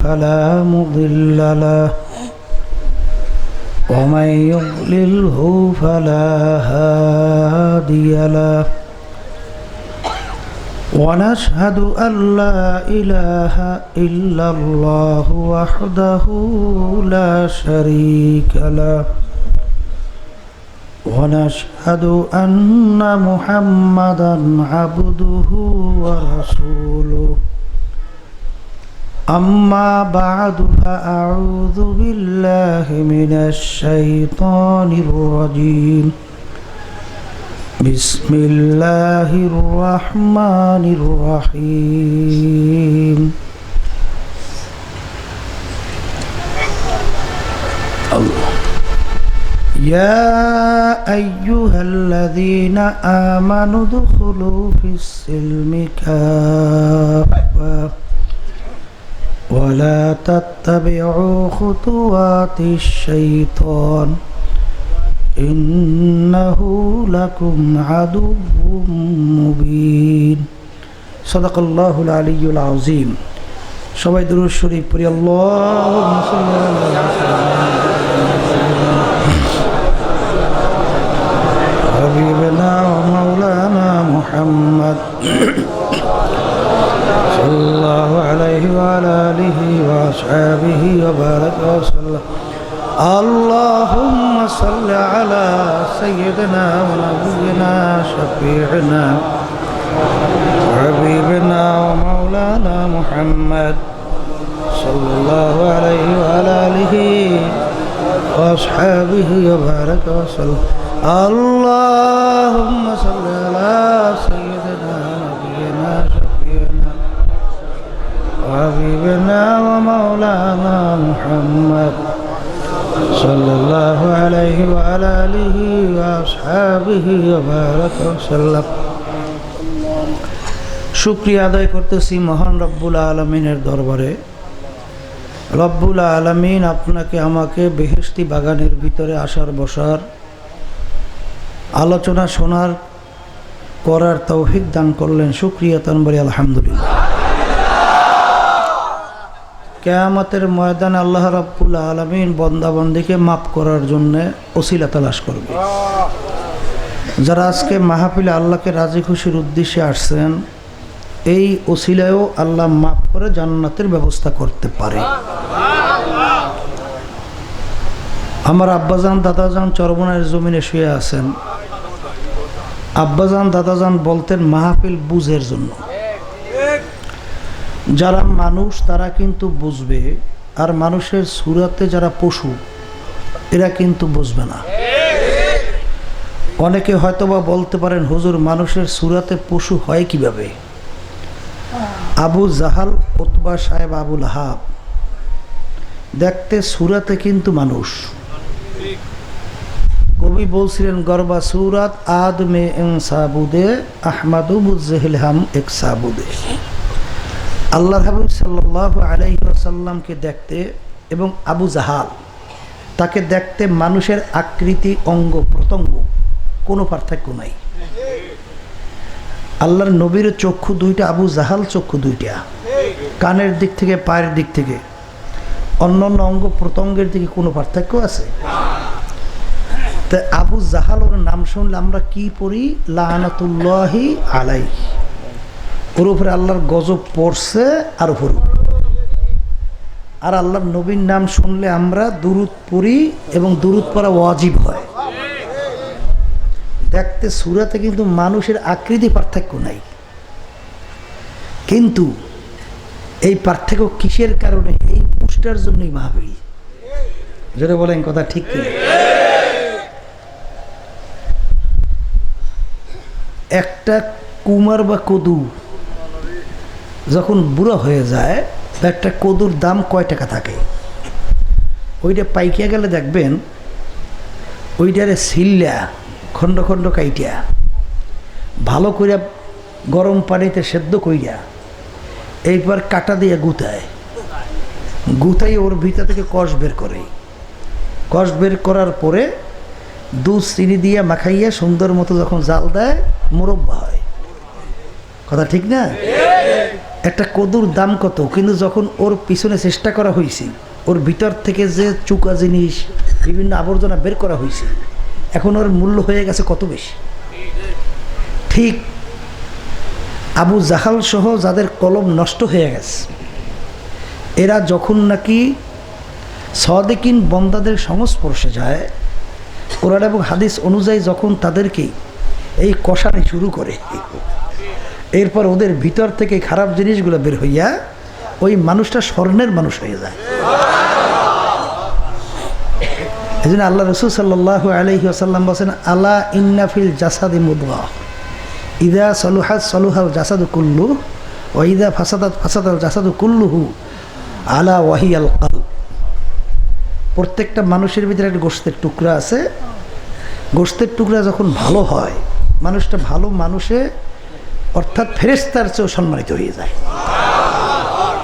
فلا مضل له ومن يضلله فلا هادي له ونشهد أن لا إله إلا الله وحده لا شريك له ونشهد أن محمدا عبده ورسوله أما بعد فأعوذ بالله من الشيطان الرجيم بسم الله الرحمن الرحيم يا أيها الذين آمنوا ادخلوا في السلم كافة ولا تتبعوا خطوات الشيطان إنه لكم عدو مبين صدق الله العلي العظيم সবাই দুরূদ শরীফ পড়ি আল্লাহুম্মা সাল্লি আলা হাবিবিনা ওয়া মাওলানা মুহাম্মদ সাল্লাল্লাহু আলাইহি ওয়া আলা আলিহি ওয়া আসহাবিহি ওয়া বারাকা ওয়া সাল্লাম اللهم صل على سيدنا ونبينا شفيعنا حبيبنا ومولانا محمد صلى الله عليه وعلى آله وأصحابه وبارك وسلم اللهم صل على سيدنا ونبينا شفيعنا وحبيبنا ومولانا محمد صلى الله عليه وعلى آله وأصحابه وبارك وسلم শুকরিয়া আদায় করতেছি মহান রব্বুল আলামিনের দরবারে। রব্বুল আলামিন আপনাকে আমাকে বেহেশতি বাগানের ভিতরে আসার বসার আলোচনা শোনার করার তৌফিক দান করলেন। শুকরিয়া তানবারি আলহামদুলিল্লাহ। কিয়ামতের ময়দানে আল্লাহ রাব্বুল আলামিন বান্দাবান্দিকে মাফ করার জন্য ওসিলা তালাশ করবে। যারা আজকে মাহফিলে আল্লাহকে রাজি খুশির উদ্দেশ্যে আসছেন, এই ওসিলায়ও আল্লাহ মাফ করে জান্নাতের ব্যবস্থা করতে পারে। আমার আব্বাজান দাদাজান চরমনার জমিনে শুয়ে আছেন। আব্বাজান দাদাজান বলতেন মাহফিল বুঝের জন্য। যারা মানুষ তারা কিন্তু বুঝবে, আর মানুষের সুরাতে যারা পশু এরা কিন্তু বুঝবে না। অনেকে হয়তোবা বলতে পারেন, হুজুর মানুষের সুরাতে পশু হয় কিভাবে? আবু জাহাল, উতবা সাহেব, আবু লাহাব দেখতে সুরাতে কিন্তু মানুষ। কবি বলছিলেন, গরবা সুরাত আদ মে ইনসাবুদে আহমাদু বুজহিল হাম এক সাবুদে। আল্লাহ হাবিব সাল্লাল্লাহু আলাইহি ওয়াসাল্লামকে দেখতে এবং আবু জাহাল তাকে দেখতে মানুষের আকৃতি, অঙ্গ প্রত্যঙ্গ কোনো পার্থক্য নাই। আল্লাহর নবীর চক্ষু দুইটা, আবু জাহাল চক্ষু দুইটা, কানের দিক থেকে পায়ের দিক থেকে অন্যান্য অঙ্গ প্রত্যঙ্গের দিকে কোনো পার্থক্য আছে? তাই আবু জাহাল ওর নাম শুনলে আমরা কি পড়ি? লানাতুল্লাহি আলাইহি, ওর উপরে আল্লাহর গজব পড়ছে আর উপর। আর আল্লাহর নবীর নাম শুনলে আমরা দুরূদ পড়ি এবং দুরূদ পড়া ওয়াজিব হয়। দেখতে সুরাতে কিন্তু মানুষের আকৃতি পার্থক্য নাই, কিন্তু এই পার্থক্য কিসের কারণে? এই পুষ্টার জন্যই মাহফিল। যদি বলেন কথা ঠিক কি? একটা কুমার বা কদু যখন বুড়ো হয়ে যায়, একটা কদুর দাম কয় টাকা থাকে? ওইটা পাইকিয়া গেলে দেখবেন ওইটারে সিল্লা খণ্ড খণ্ড কাইটিয়া ভালো করে গরম পানিতে সেদ্ধ কইরা এইবার কাটা দিয়ে গুতাই ওর ভিতর থেকে কষ বের করে। কষ বের করার পরে দুধ চিনি দিয়ে মাখাইয়া সুন্দর মতো যখন জাল দেয় মুরব্বা হয়। কথা ঠিক না? একটা কদুর দাম কত, কিন্তু যখন ওর পিছনে চেষ্টা করা হয়েছে, ওর ভিতর থেকে যে চুকা জিনিস বিভিন্ন আবর্জনা বের করা হয়েছে, এখন ওর মূল্য হয়ে গেছে কত বেশি। ঠিক আবু জাহাল সহ যাদের কলম নষ্ট হয়ে গেছে, এরা যখন নাকি সাদিকিন বন্দাদের সংস্পর্শে যায়, কোরআন এবং হাদিস অনুযায়ী যখন তাদেরকে এই কষানি শুরু করে, এরপর ওদের ভিতর থেকে খারাপ জিনিসগুলো বের হইয়া ওই মানুষটা স্বর্ণের মানুষ হয়ে যায়। এই জন্য আল্লাহ রসুল সাল্লাল্লাহু আলাইহি ওয়াসাল্লাম বলেন, আলা ইন্না ফিল জাসাদি মুদগাহ ইদা সলুহাত সলুহাল জাসাদু কুল্লু ও ইদা ফাসাদাত ফাসাদাল জাসাদু কুল্লুহু আলা ওয়াহিয়াল কলব। প্রত্যেকটা মানুষের ভিতরে একটা গোশতের টুকরা আছে। গোশতের টুকরা যখন ভালো হয়, মানুষটা ভালো মানুষে অর্থাৎ ফেরেশতার চেয়েও সম্মানিত হয়ে যায়।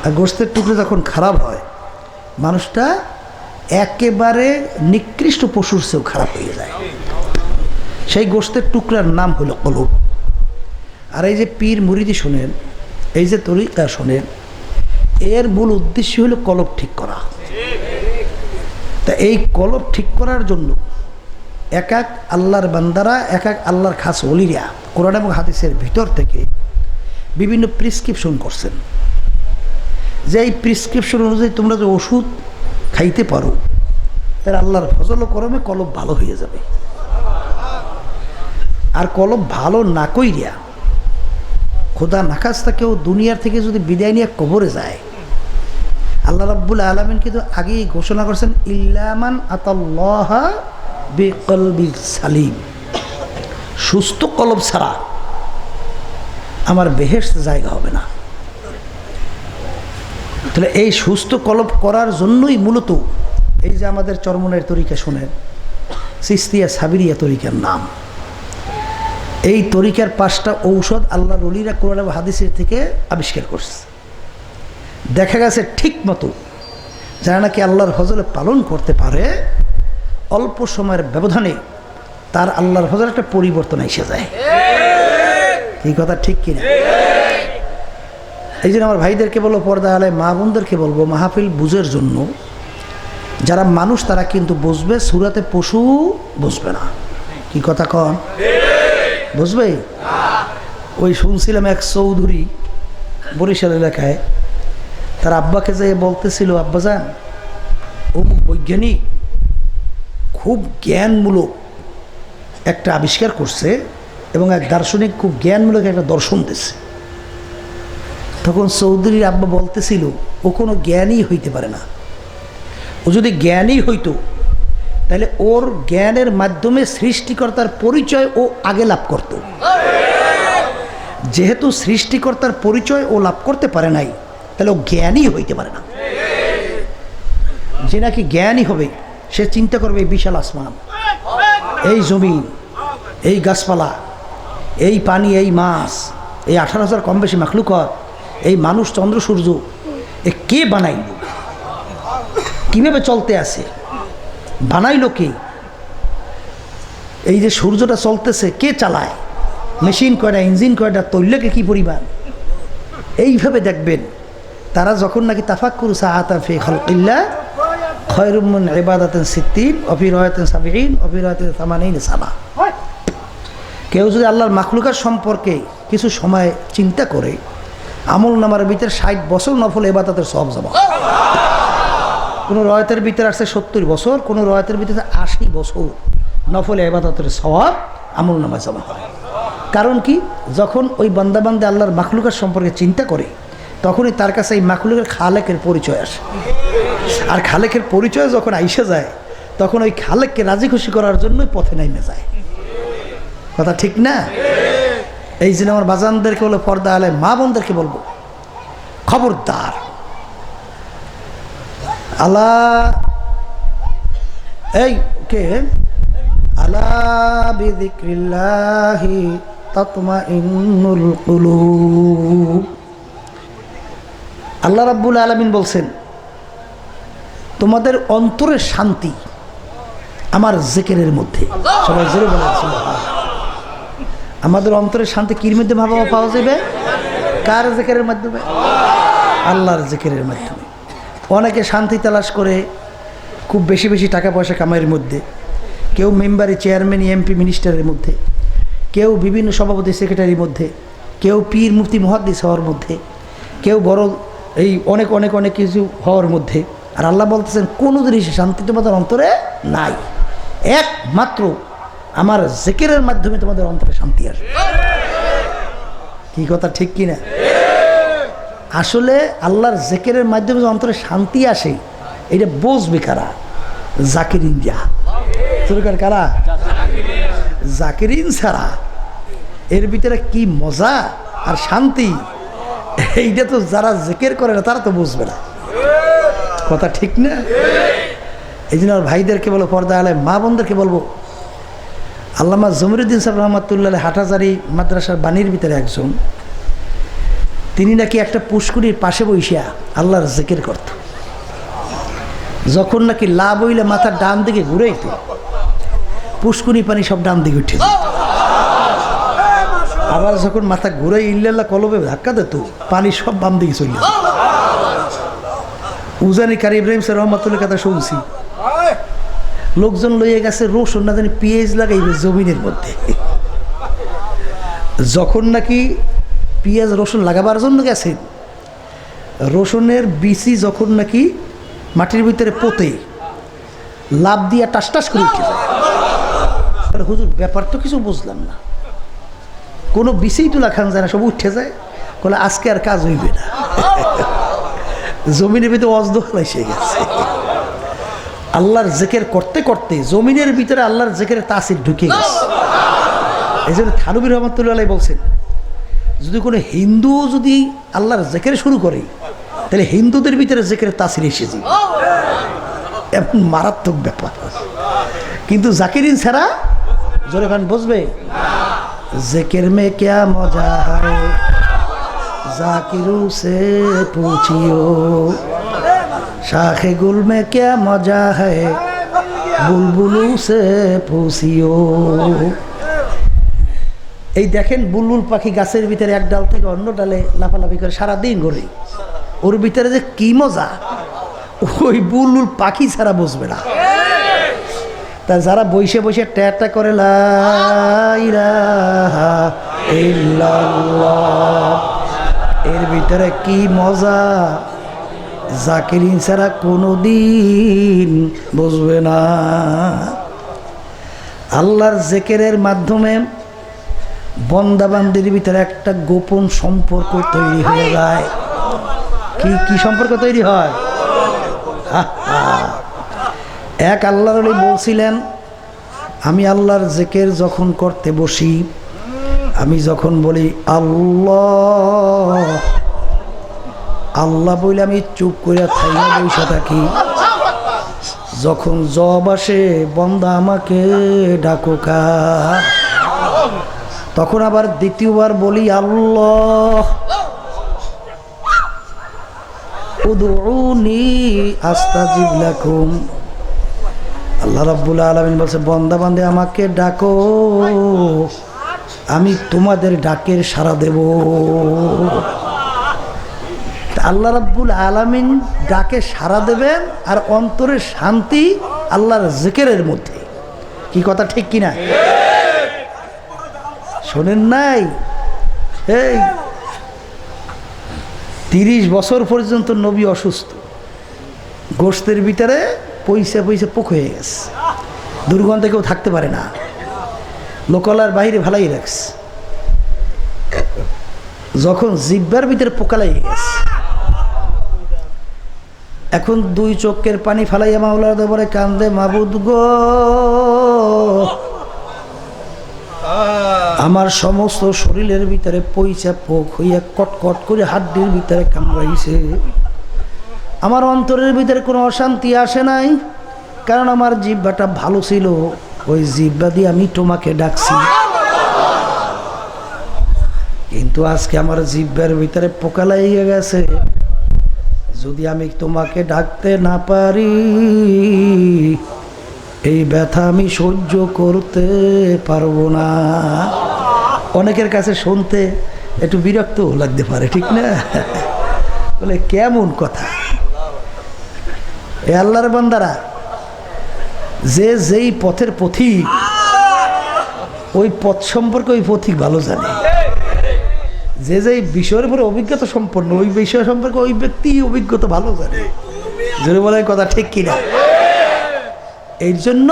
আর গোশতের টুকরা যখন খারাপ হয়, মানুষটা একেবারে নিকৃষ্ট পশুর চেয়েও খারাপ হয়ে যায়। সেই গোশতের টুকরার নাম হলো কলব। আর এই যে পীর মুরিদি শোনেন, এই যে তরিকা শোনেন, এর মূল উদ্দেশ্য হলো কলব ঠিক করা। তা এই কলব ঠিক করার জন্য এক এক আল্লাহর বান্দারা, এক এক আল্লাহর খাস ওলিরা কোরআন এবং হাদিসের ভিতর থেকে বিভিন্ন প্রেসক্রিপশন করছেন, যে এই প্রেসক্রিপশন অনুযায়ী তোমরা যে ওষুধ খাইতে পারো, তার আল্লাহর ফজল ও করমে কলব ভালো হয়ে যাবে। আর কলব ভালো না কইরা খোদা নাখাস্তা কেউ দুনিয়ার থেকে যদি বিদায় নিয়ে কবরে যায়, আল্লাহ রাব্বুল আলামিন কিন্তু আগেই ঘোষণা করছেন, ইল্লামান আতাল্লাহা বিকলবি সালিম, সুস্থ কলব ছাড়া আমার বেহেশতে জায়গা হবে না। তাহলে এই সুস্থ কলব করার জন্যই মূলত এই যে আমাদের চরমনের তরিকা শোনেন, চিশতিয়া সাবিরিয়া তরিকার নাম। এই তরিকার 5টা ঔষধ আল্লাহর ওলিরা কোরআন এবং হাদিসের থেকে আবিষ্কার করছে। দেখা গেছে ঠিক মতো যারা নাকি আল্লাহর ফজলে পালন করতে পারে, অল্প সময়ের ব্যবধানে তার আল্লাহর ফজলে একটা পরিবর্তন এসে যায়। এই কথা ঠিক কিনা? এই জন্য আমার ভাইদেরকে বলবো, পর্দা আলায় মা বোনদেরকে বলবো, মাহফিল বুঝের জন্য যারা মানুষ তারা কিন্তু বুঝবে, সুরাতে পশু বুঝবে না। কি কথা কন? বুঝবে? ওই শুনছিলাম এক চৌধুরী বরিশাল এলাকায় তার আব্বাকে যে বলতেছিল, আব্বাজান অমুক বৈজ্ঞানিক খুব জ্ঞানমূলক একটা আবিষ্কার করছে এবং এক দার্শনিক খুব জ্ঞানমূলক একটা দর্শন দিচ্ছে। তখন চৌধুরীর আব্বা বলতেছিল, ও কোনো জ্ঞানই হইতে পারে না। ও যদি জ্ঞানই হইতো তাহলে ওর জ্ঞানের মাধ্যমে সৃষ্টিকর্তার পরিচয় ও আগে লাভ করত। যেহেতু সৃষ্টিকর্তার পরিচয় ও লাভ করতে পারে নাই, তাহলে ও জ্ঞানই হইতে পারে না। যে নাকি জ্ঞানই হবে, সে চিন্তা করবে এই বিশাল আসমান, এই জমিন, এই গাছপালা, এই পানি, এই মাছ, এই 18,000 কম বেশি মাখলুকত, এই মানুষ, চন্দ্র, সূর্য, এ কে বানাইল, কিভাবে চলতে আছে, বানাইলো কে, এই যে সূর্যটা চলতেছে কে চালায়, মেশিন কয়টা, ইঞ্জিন কয়টা, তৈলকে কি পরিমাণ, এইভাবে দেখবেন। তারা যখন নাকি তাফাক্কুরু সাআতান ফি খালকিল্লাহ খায়রুম মিন ইবাদাতিন সিত্তিন ওয়া ফি রাওয়ায়াতিন সাবঈন ওয়া ফি রাওয়ায়াতিন 80 সানা। কেউ যদি আল্লাহর মাখলুকাত সম্পর্কে কিছু সময় চিন্তা করে, আমল নামার ভিতরে 60 বছর নফল ইবাদতের সওয়াব জমা। কোনো রওয়ায়াতের ভিতরে আসছে 70 বছর, কোনো রওয়ায়াতের ভিতরে 80 বছর নফল ইবাদতের সওয়াব আমল নামায় জমা হয়। কারণ কি? যখন ওই বান্দা আল্লাহর মাখলুকাত সম্পর্কে চিন্তা করে, তখনই তার কাছে এই মাখলুকের খালেকের পরিচয় আসে। আর খালেকের পরিচয় যখন আইসে যায়, তখন ওই খালেককে রাজি খুশি করার জন্যই পথে নেমে যায়। কথা ঠিক না? এই জন্য আমার বাজানদেরকে বলে, পর্দা আলায় মা বোনদেরকে বলবো, খবরদার, আল্লাহ এই কে আলা বিযিক্রিল্লাহি তাতমাইন্নুল কুলুব। আল্লাহ রাব্বুল আলামিন বলছেন, তোমাদের অন্তরের শান্তি আমার জিকিরের মধ্যে। সবাই জোরে বলেন সুবহানাল্লাহ। আমাদের অন্তরের শান্তি কির মধ্যে পাওয়া যাবে? কার জিকিরের মাধ্যমে? আল্লাহর জিকিরের মাধ্যমে। অনেকে শান্তি তালাশ করে খুব বেশি বেশি টাকা পয়সা কামাইয়ের মধ্যে, কেউ মেম্বারি, চেয়ারম্যান, এমপি, মিনিস্টারের মধ্যে, কেউ বিভিন্ন সভাপতি, সেক্রেটারির মধ্যে, কেউ পীর, মুফতি, মুহাদ্দিস হওয়ার মধ্যে, কেউ বড় এই অনেক অনেক অনেক কিছু হওয়ার মধ্যে। আর আল্লাহ বলতেছেন কোনো জিনিস শান্তি তোমাদের অন্তরে নাই, একমাত্র আমার জিকিরের মাধ্যমে তোমাদের অন্তরে শান্তি আসবে। কি কথা ঠিক কিনা? আসলে আল্লাহর জিকিরের মাধ্যমে যে অন্তরে শান্তি আসে এটা বুঝবে কারা? জাকিরিন। যা সরকার কারা? জাকিরিন ছাড়া এর ভিতরে কি মজা আর শান্তি, এইটা তো যারা জিকির করে না তারা তো বুঝবে না। কথা ঠিক না? এই জন্য ভাইদেরকে বলবো, পর্দা আলে মা বোনদেরকে বলবো, আল্লামা জমিরুদ্দিন সাহেব রহমাতুল্লাহ হাটাজারি মাদ্রাসার বাণীর ভিতরে একজন, তিনি নাকি একটা পুষ্করির পাশে বইসা আল্লাহর জিকির করত। যখন নাকি লাভ হইলে মাথার ডান দিকে ঘুরেইত, পুষ্করি পানি সব ডান দিকে উঠে যেত। আবার যখন মাথা ঘুরে ইল্লাল্লাহ কলবে ধাক্কা দিত, পানি সব বাম দিকে চলে যেত। উজানি কারি ইব্রাহিম স্যার রহমাতুল্লাহ কথা শুনছি, লোকজন লইয়ে গেছে রসুন না জানি পেঁয়াজ লাগাইবে জমিনের মধ্যে। যখন নাকি পেঁয়াজ রসুন লাগাবার জন্য গেছেন, রসুনের বিচি যখন নাকি মাটির ভিতরে পোতে লাভ দিয়া টাস টাস করে উঠে যায়। হুজুর ব্যাপার তো কিছু বুঝলাম না, কোনো বিচেই তো লাখান যায় না, সব উঠে যায়। বলে আজকে আর কাজ হইবে না, জমিনের ভিতরে অজদোহাল এসে গেছে। আল্লাহর জিকির করতে করতে জমিনের ভিতরে আল্লাহর জিকিরের তাসির ঢুকে গেছে। এই জন্য থানবী রহমতুল্লাহ বলছেন, যদি কোনো হিন্দু যদি আল্লাহর জিকির শুরু করে তাহলে হিন্দুদের ভিতরে জিকিরের তাসির এসে যাবে। এমন মারাত্মক ব্যাপার। কিন্তু জাকিরিন ছাড়া জোরে খান বুঝবে, জিকির মে ক্যা মজা হয় জাকিরু সে পুছিও, শাখে গুল মে ক্যা মজা হয় বুলবুলু সে পুছিও। এই দেখেন বুলবুল পাখি গাছের ভিতরে এক ডাল থেকে অন্য ডালে লাফালাফি করে সারাদিন ঘুরে, ওর ভিতরে যে কি মজা ওই বুলবুল পাখি ছাড়া বুঝবে না। তা যারা বসে বসে ট্যাটা করে লা ইলাহা ইল্লাল্লাহ, এর ভিতরে কি মজা জাকিরিন ছাড়া কোনোদিন বুঝবে না। আল্লাহর জিকিরের মাধ্যমে বন্দাবান্দির ভিতরে একটা গোপন সম্পর্ক তৈরি হয়ে যায়। কি সম্পর্ক তৈরি হয়? এক আল্লাহর ওলি বলছিলেন, আমি আল্লাহর জিকির যখন করতে বসি, আমি যখন বলি আল্লাহ আল্লাহ বলে আমি চুপ করে থাইয়া বসে থাকি, যখন জব আসে বন্দা আমাকে ডাকুকা, তখন আবার দ্বিতীয়বার বলি আল্লাহ উদউনি আস্তাজিব লাকুম। আল্লাহ রাব্বুল আলামিন বলছে, বান্দা বান্দে আমাকে ডাকো, আমি তোমাদের ডাকের সাড়া দেব। আল্লাহ রাব্বুল আলামিন ডাকে সাড়া দেবেন, আর অন্তরের শান্তি আল্লাহর জিকিরের মধ্যে। কি কথা ঠিক কিনা? শোনেন নাই? এই 30 বছর পর্যন্ত নবী অসুস্থ, গোশতের ভিতরে পয়সা পয়সা পোক হয়ে গেছে, দুর্গন্ধে কেউ থাকতে পারে না, লোকালার বাইরে ভালাই রাখছে। যখন জিব্বার ভিতরে পোকা লেগে গেছে, এখন 2 চোখের পানি ফালাইয়া মাওলার দরবারে কান্দে, মাবুদ গো আমার সমস্ত শরীরের ভিতরে পয়সা পোক হইয়া কটকট করে হাড্ডির ভিতরে কামড়াইছে, আমার অন্তরের ভিতরে কোনো অশান্তি আসে নাই, কারণ আমার জিহ্বাটা ভালো ছিল, ওই জিহ্বা দিয়ে আমি তোমাকে ডাকছি। কিন্তু আজকে আমার জিহ্বার ভিতরে পোকা লাগিয়ে গেছে, যদি আমি তোমাকে ডাকতে না পারি এই ব্যথা আমি সহ্য করতে পারবো না। অনেকের কাছে শুনতে একটু বিরক্ত লাগতে পারে, ঠিক না? বলে কেমন কথা! এ আল্লাহর বান্দারা, যে যেই পথের পথিক, ওই পথ সম্পর্কে ওই পথিক ভালো জানে। যে যেই বিষয়ের উপরে অভিজ্ঞতা সম্পন্ন, ওই বিষয় সম্পর্কে ওই ব্যক্তি অভিজ্ঞতা ভালো জানে। জোরে বলে কথা ঠিক কিনা? এই জন্য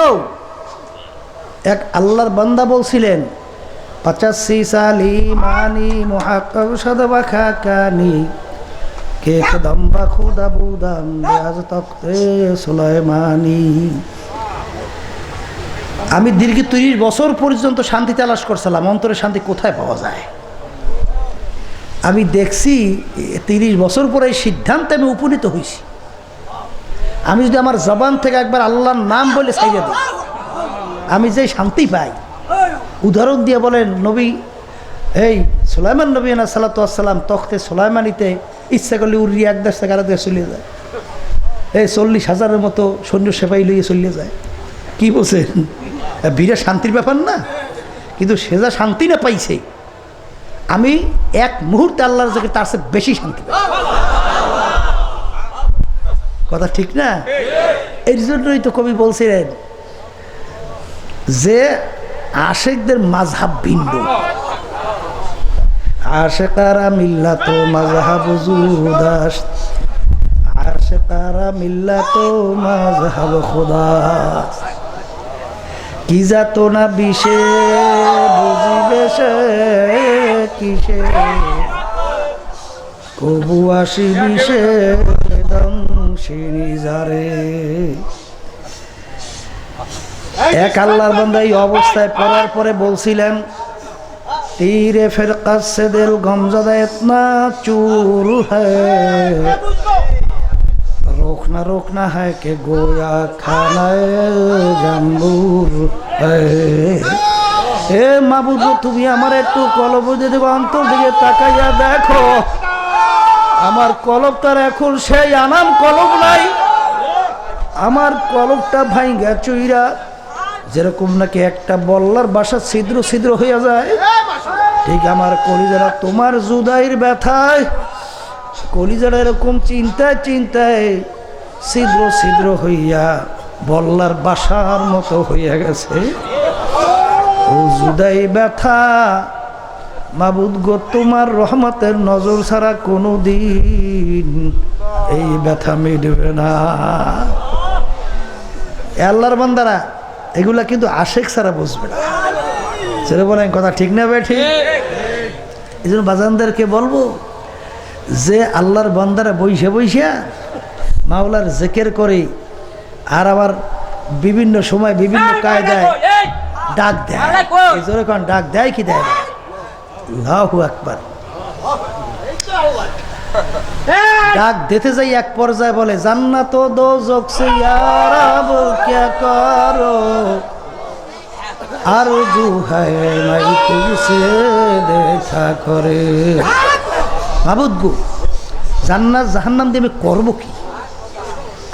এক আল্লাহর বান্দা বলছিলেন, 85 সালি মানি মুহাক্কাক সাদবা খাকানি কে কদম্বা খুদা বুদাম আজ তখতে সুলাইমানি। আমি দীর্ঘ 30 বছর পর্যন্ত শান্তি তালাশ করছিলাম, অন্তরে শান্তি কোথায় পাওয়া যায়। আমি দেখছি 30 বছর পরে এই সিদ্ধান্তে আমি উপনীত হয়েছি, আমি যদি আমার জবান থেকে একবার আল্লাহর নাম বলে ছাইড়ে দিই, আমি যে শান্তি পাই। উদাহরণ দিয়ে বলেন, নবী এই সুলাইমান নবী আলাইহিস সালাতু ওয়াস সালাম তখতে সুলাইমানিতে ইচ্ছা করলে উড়ি এক দেশ থেকে আরেক দেশে চলে যায়। এই 40,000-এর মতো সৈন্য সেপাই লইয়ে চলে যায়। কি বলছেন? বিরাট শান্তির ব্যাপার না? কিন্তু সে যা শান্তি না পাইছে, আমি এক মুহূর্তে আল্লাহর জায়গায় তার চেয়ে বেশি শান্তি পাই। কথা ঠিক না? এর জন্যই তো কবি বলছিলেন যে আশেকদের মাযহাব ভিন্ন। আশেকারা মিল্লাত মাযহাব জুদাস, আশেকারা মিল্লাত মাযহাব খুদাস। কি যাত না বিষে বুঝিবে সে কিসে, কবু আসি বিষে দংশিনী যারে। এক আল্লাহর বান্দা এই অবস্থায় পড়ার পরে বলছিলেন, तीरे फिरकत से दिल गमज़दा इतना चूर है, रोकना है कि गोया खाना जम्बूर है। ए माबुद তুমি আমার একটু কলব দিয়ে দেব, অন্তর দিকে তাকাইয়া দেখো, আমার কলবটার এখন সেই আনাম কলব নাই। আমার কলবটা ভাঙ্গা চুইরা যেরকম নাকি একটা বল্লার বাসা ছিদ্র ছিদ্র হইয়া যায়, ঠিক আমার কলিজারা তোমার জুদাইর ব্যথায়, কলিজারা এরকম চিন্তায় চিন্তায় ছিদ্র ছিদ্র হইয়া বল্লার বাসার মতো হইয়া গেছে। ও জুদাই ব্যথা মাবুদ গো, তোমার রহমতের নজর ছাড়া কোনো দিন এই ব্যথা মিটবে না। আল্লাহর বান্দারা, এগুলা কিন্তু আশেক ছাড়া বুঝবে না। সেটা বলেন কথা ঠিক না বেঠি? এই জন্য বাজানদেরকে বলবো যে আল্লাহর বান্দারা বইসে বইসা মাওলার জিকির করে, আর আবার বিভিন্ন সময় বিভিন্ন কায়দায় ডাক দেয়। এই জন্য কোন ডাক দেয় কি দেয় না? আল্লাহু আকবার। ডাক দিতে যাই এক পর্যায়ে বলে, জান্নাত ও দোজখ সে ইয়ারা বল क्या करो, আরজু হয় নাই তুঝসে দেখা করে। মাবুদ গো, জান্নাত জাহান্নাম দিয়ে আমি করবো কি?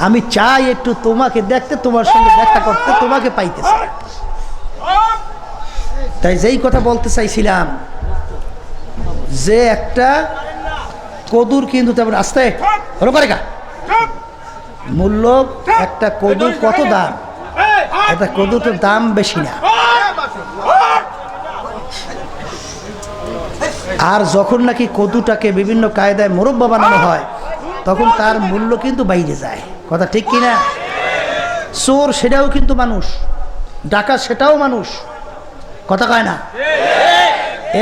আমি চাই একটু তোমাকে দেখতে, তোমার সঙ্গে দেখা করতে, তোমাকে পাইতে চাই। তাই যেই কথা বলতে চাইছিলাম যে একটা কদুর কিন্তু তেমন আস্তে রোপারেগা মূল্য, একটা কদুর কত দাম? একটা কদুর তো দাম বেশি না। আর যখন নাকি কদুটাকে বিভিন্ন কায়দায় মোরব্বা বানানো হয়, তখন তার মূল্য কিন্তু বাইরে যায়। কথা ঠিক কিনা? চোর সেটাও কিন্তু মানুষ, ডাকাত সেটাও মানুষ, কথা কয় না?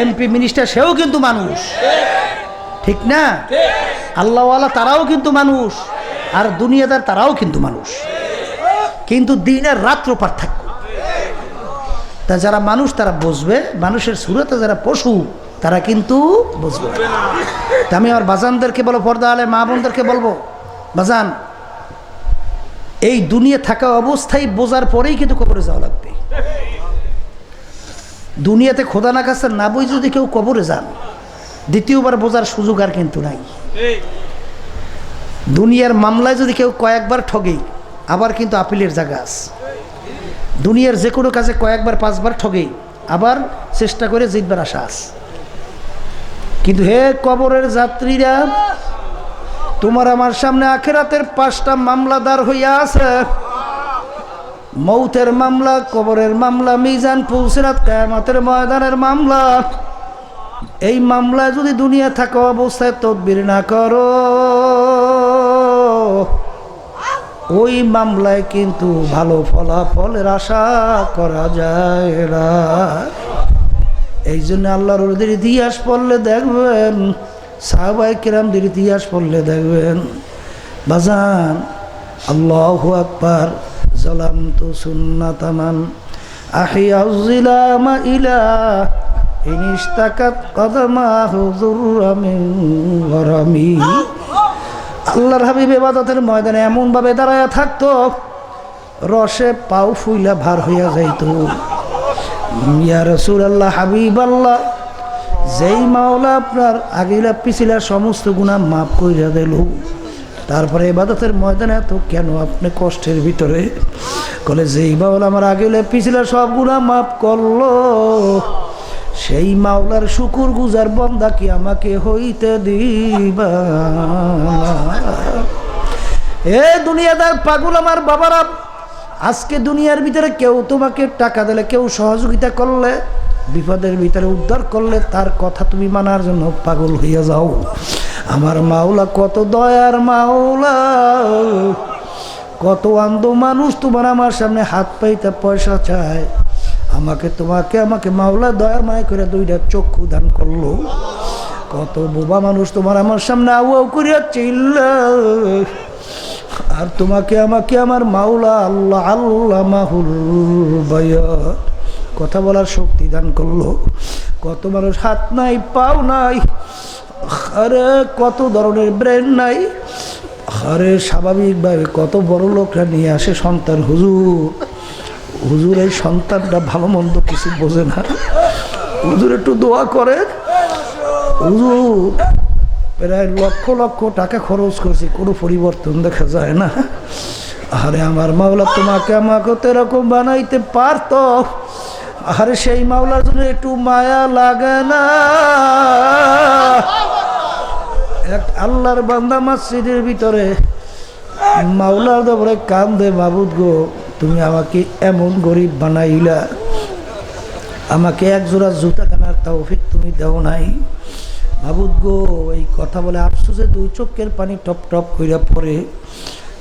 এমপি মিনিস্টার সেও কিন্তু মানুষ, ঠিক না? আল্লাহওয়ালা তারাও কিন্তু মানুষ, আর দুনিয়াদার তারাও কিন্তু মানুষ, কিন্তু দিনের রাত্র পার্থক্য। তা যারা মানুষ তারা বুঝবে, মানুষের সুরতে যারা পশু তারা কিন্তু বুঝবে। তা আমি আমার বাজানদেরকে বলবো, পর্দা আলে মা বোনদেরকে বলবো, বাজান এই দুনিয়া থাকা অবস্থায় বোঝার পরেই কিন্তু কবরে যাওয়া লাগবে। দুনিয়াতে খোদা না কাছে না বই যদি কেউ কবরে যান, দ্বিতীয়বার বোঝার সুযোগ আর কিন্তু নাই। দুনিয়ার মামলায় যদি কেউ কয়েকবার ঠগে, আবার কিন্তু আপিলের জায়গা আছে। দুনিয়ার যে কোনো কাজে কয়েকবার 5বার ঠগে, আবার চেষ্টা করে জিতবার আশা আছে। কিন্তু হে কবরের যাত্রীরা, তোমার আমার সামনে আখিরাতের 5টা মামলা দাঁড় হইয়া আছে। মৌতের মামলা, কবরের মামলা, মিজান পুলসিরাত কিয়ামতের ময়দানের মামলা। এই মামলায় যদি দুনিয়া থাকা অবস্থায় তদবির না করো, ওই মামলায় কিন্তু ভালো ফলাফলের আশা করা যায় না। এই জন্য আল্লাহর ওদের ইতিহাস পড়লে দেখবেন, সাহাবায়ে কেরামদের ইতিহাস পড়লে দেখবেন বাজান, আল্লাহু আকবার, জালামতু সুন্নাতামান আহিয়াউ জিলামা ইলা ইনিশতাকাত কদমাহু যুররা মিন গরামি। আল্লাহর হাবিব ইবাদতের ময়দানে এমন ভাবে দাঁড়ায়া থাকতো, রসে পাও ফুইলা ভার হইয়া যাইত। ইয়া রাসূলুল্লাহ, হাবিবাল্লাহ, যেই মাওলা আপনার আগিলা পিছিলা সমস্ত গুনাহ মাফ কইরা দিল, তারপরে ইবাদতের ময়দানে এত কেন আপনি কষ্টের ভিতরে? বলে যেই মাওলা আমার আগিলা পিছিলা সব গুনাহ মাফ করলো, সেই মাওলার শুকুর গুজার বান্দা কি আমাকে হইতে দিবা? এ দুনিয়াদার পাগল আমার বাবারা, আজকে দুনিয়ার ভিতরে কেউ তোমাকে টাকা দিলে, কেউ সহযোগিতা করলে, বিপদের ভিতরে উদ্ধার করলে, তার কথা তুমি মানার জন্য পাগল হইয়া যাও। আমার মাওলা কত দয়ার মাওলা, কত অন্ধ মানুষ তোমার আমার সামনে হাত পাইতে পয়সা চায়, আমাকে মাওলা দয়া মায় করে 2টা চক্ষু দান করলো। কত বোবা মানুষ তোমার আমার সামনে আউ আউ করিয়া চিল্লায়, আর আমাকে আমার মাওলা আল্লাহ আল্লাহ মাহুল বায়া কথা বলার শক্তি দান করলো। কত মানুষ হাত নাই, পাও নাই, আরে কত ধরনের ব্রেন নাই, আরে স্বাভাবিকভাবে কত বড় লোকরা নিয়ে আসে সন্তান, হুজুর এই সন্তানটা ভালো মন্দ কিছু বোঝে না, হুজুর একটু দোয়া করেন। হুজুর প্রায় লক্ষ লক্ষ টাকা খরচ করছি, কোনো পরিবর্তন দেখা যায় না। আরে আমার মাওলা আমাকে তো এরকম বানাইতে পারতো, আরে সেই মাওলার জন্য একটু মায়া লাগে না? এক আল্লাহর বান্দা মসজিদের ভিতরে মাওলার দরবারে কান্দে, মাবুদ গো, তুমি আমাকে এমন গরিব বানাইলা, আমাকে এক জোড়া জুতা কেনার তৌফিক তুমি দাও নাই। মাবুদ গো, এই কথা বলে আফসোসে 2 চোখের পানি টপ টপ কইরা পড়ে।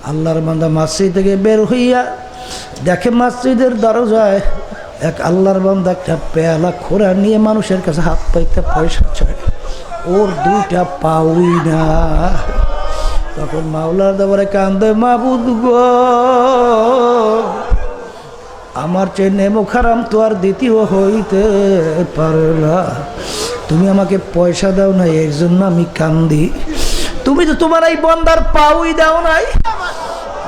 আল্লাহর বান্দা মসজিদ থেকে বের হইয়া দেখে মসজিদের দরজায় এক আল্লাহর বান্দা একটা পেয়ালা খোরা নিয়ে মানুষের কাছে হাত পাইতে পয়সা চায়, ওর 2টা পাউই না। তখন মাওলার দরবারে কান্দে, মাবুদ গো, আমার চেয়ে নেমুখ হারাম তো আর দ্বিতীয় হইতে পারে না, তুমি আমাকে পয়সা দাও না, এর জন্য আমি কান্দি। তুমি তো তোমার এই বন্দার পাউই দাও নাই।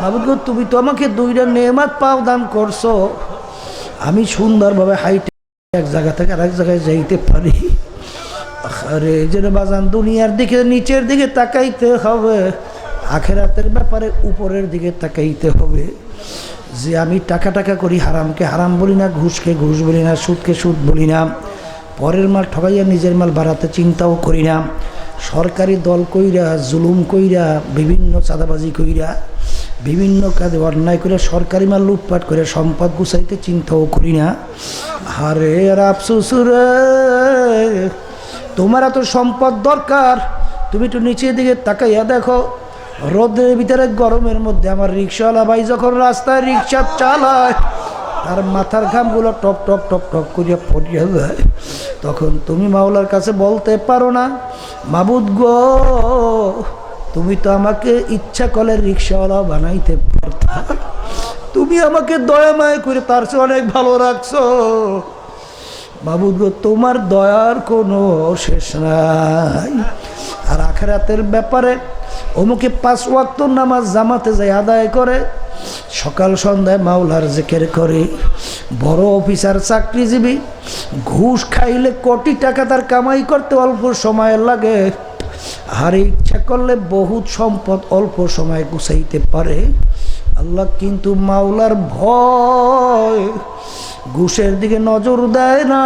মাবুদ গো, তুমি তো আমাকে 2টা নেয়ামত পাও দান করছো, আমি সুন্দরভাবে হাইটে এক জায়গা থেকে আরেক জায়গায় যাইতে পারি। আরে যেন বাজান, দুনিয়ার দিকে নিচের দিকে তাকাইতে হবে, আখিরাতের ব্যাপারে উপরের দিকে তাকাইতে হবে। যে আমি টাকা করি, হারামকে হারাম বলি না, ঘুষকে ঘুষ বলি না, সুদকে সুদ বলি না, পরের মাল ঠকাইয়া নিজের মাল বাড়াতে চিন্তাও করি না, সরকারি দল কইরা, জুলুম কইরা, বিভিন্ন চাঁদাবাজি কইরা, বিভিন্ন কাজে অন্যায় করে সরকারি মাল লুটপাট করে সম্পদ গুছাইতে চিন্তাও করি না। আরে আর আফসোস রে, তোমার এত সম্পদ দরকার, তুমি একটু নিচের দিকে তাকাইয়া দেখো, রোদের ভিতরে গরমের মধ্যে আমার রিক্সাওয়ালা ভাই যখন রাস্তায় রিক্সা চালায়, তার মাথার ঘামগুলো টপ টপ টপ টপ করিয়া পড়িয়া যায়, তখন তুমি মাওলার কাছে বলতে পারো না, মাবুদ গো, তুমি তো আমাকে ইচ্ছা করলে রিক্সাওয়ালা বানাইতে পারতা, তুমি আমাকে দয়া মায়া করে তার চেয়ে অনেক ভালো রাখছো। মাবুদ গো, তোমার দয়ার কোনো শেষ নাই। আর আখিরাতের ব্যাপারে অমুকে 5 ওয়াক্ত নামাজ জামাতে যায় আদায় করে, সকাল সন্ধ্যায় মাওলার জিকির করে, বড় অফিসার চাকরিজীবী, ঘুষ খাইলে কোটি টাকা তার কামাই করতে অল্প সময় লাগে, আর ইচ্ছা করলে বহুত সম্পদ অল্প সময় গুছাইতে পারে। আল্লাহ কিন্তু মাওলার ভয় ঘুষের দিকে নজর দেয় না,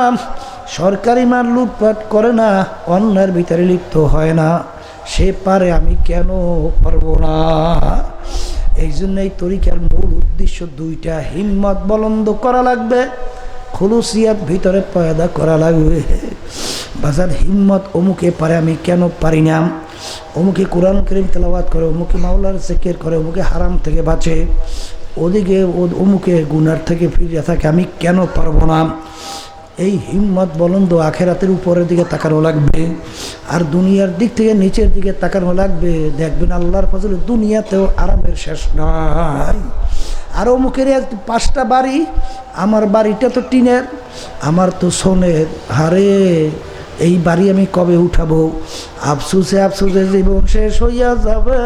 সরকারি মাল লুটপাট করে না, অন্যায়ের ভিতরে লিপ্ত হয় না, সে পারে, আমি কেন পারবো না? এই জন্য এই তরিকার মূল উদ্দেশ্য দুইটা, হিম্মত বুলন্দ করা লাগবে, খুলুসিয়াত ভিতরে পয়দা করা লাগবে। বাজার হিম্মত, অমুকে পারে, আমি কেন পারি না? অমুকে কোরআন কারীম তেলাওয়াত করে, অমুকে মাওলার জিকির করে, অমুকে হারাম থেকে বাঁচে, ওদিকে অমুকে গুনার থেকে ফিরে থাকে, আমি কেন পারবো না? এই হিম্মত বুলন্দ আখেরাতের উপরের দিকে তাকানো লাগবে, আর দুনিয়ার দিক থেকে নিচের দিকে তাকানো লাগবে। দেখবেন আল্লাহর ফজলে দুনিয়াতেও আরামের শেষ নাই। আর অমুকের 5টা বাড়ি, আমার বাড়িটা তো টিনের, আমার তো সোনের, হারে এই বাড়ি আমি কবে উঠাবো? আফসুসে আফসুসে জীবন শেষ হইয়া যাবে,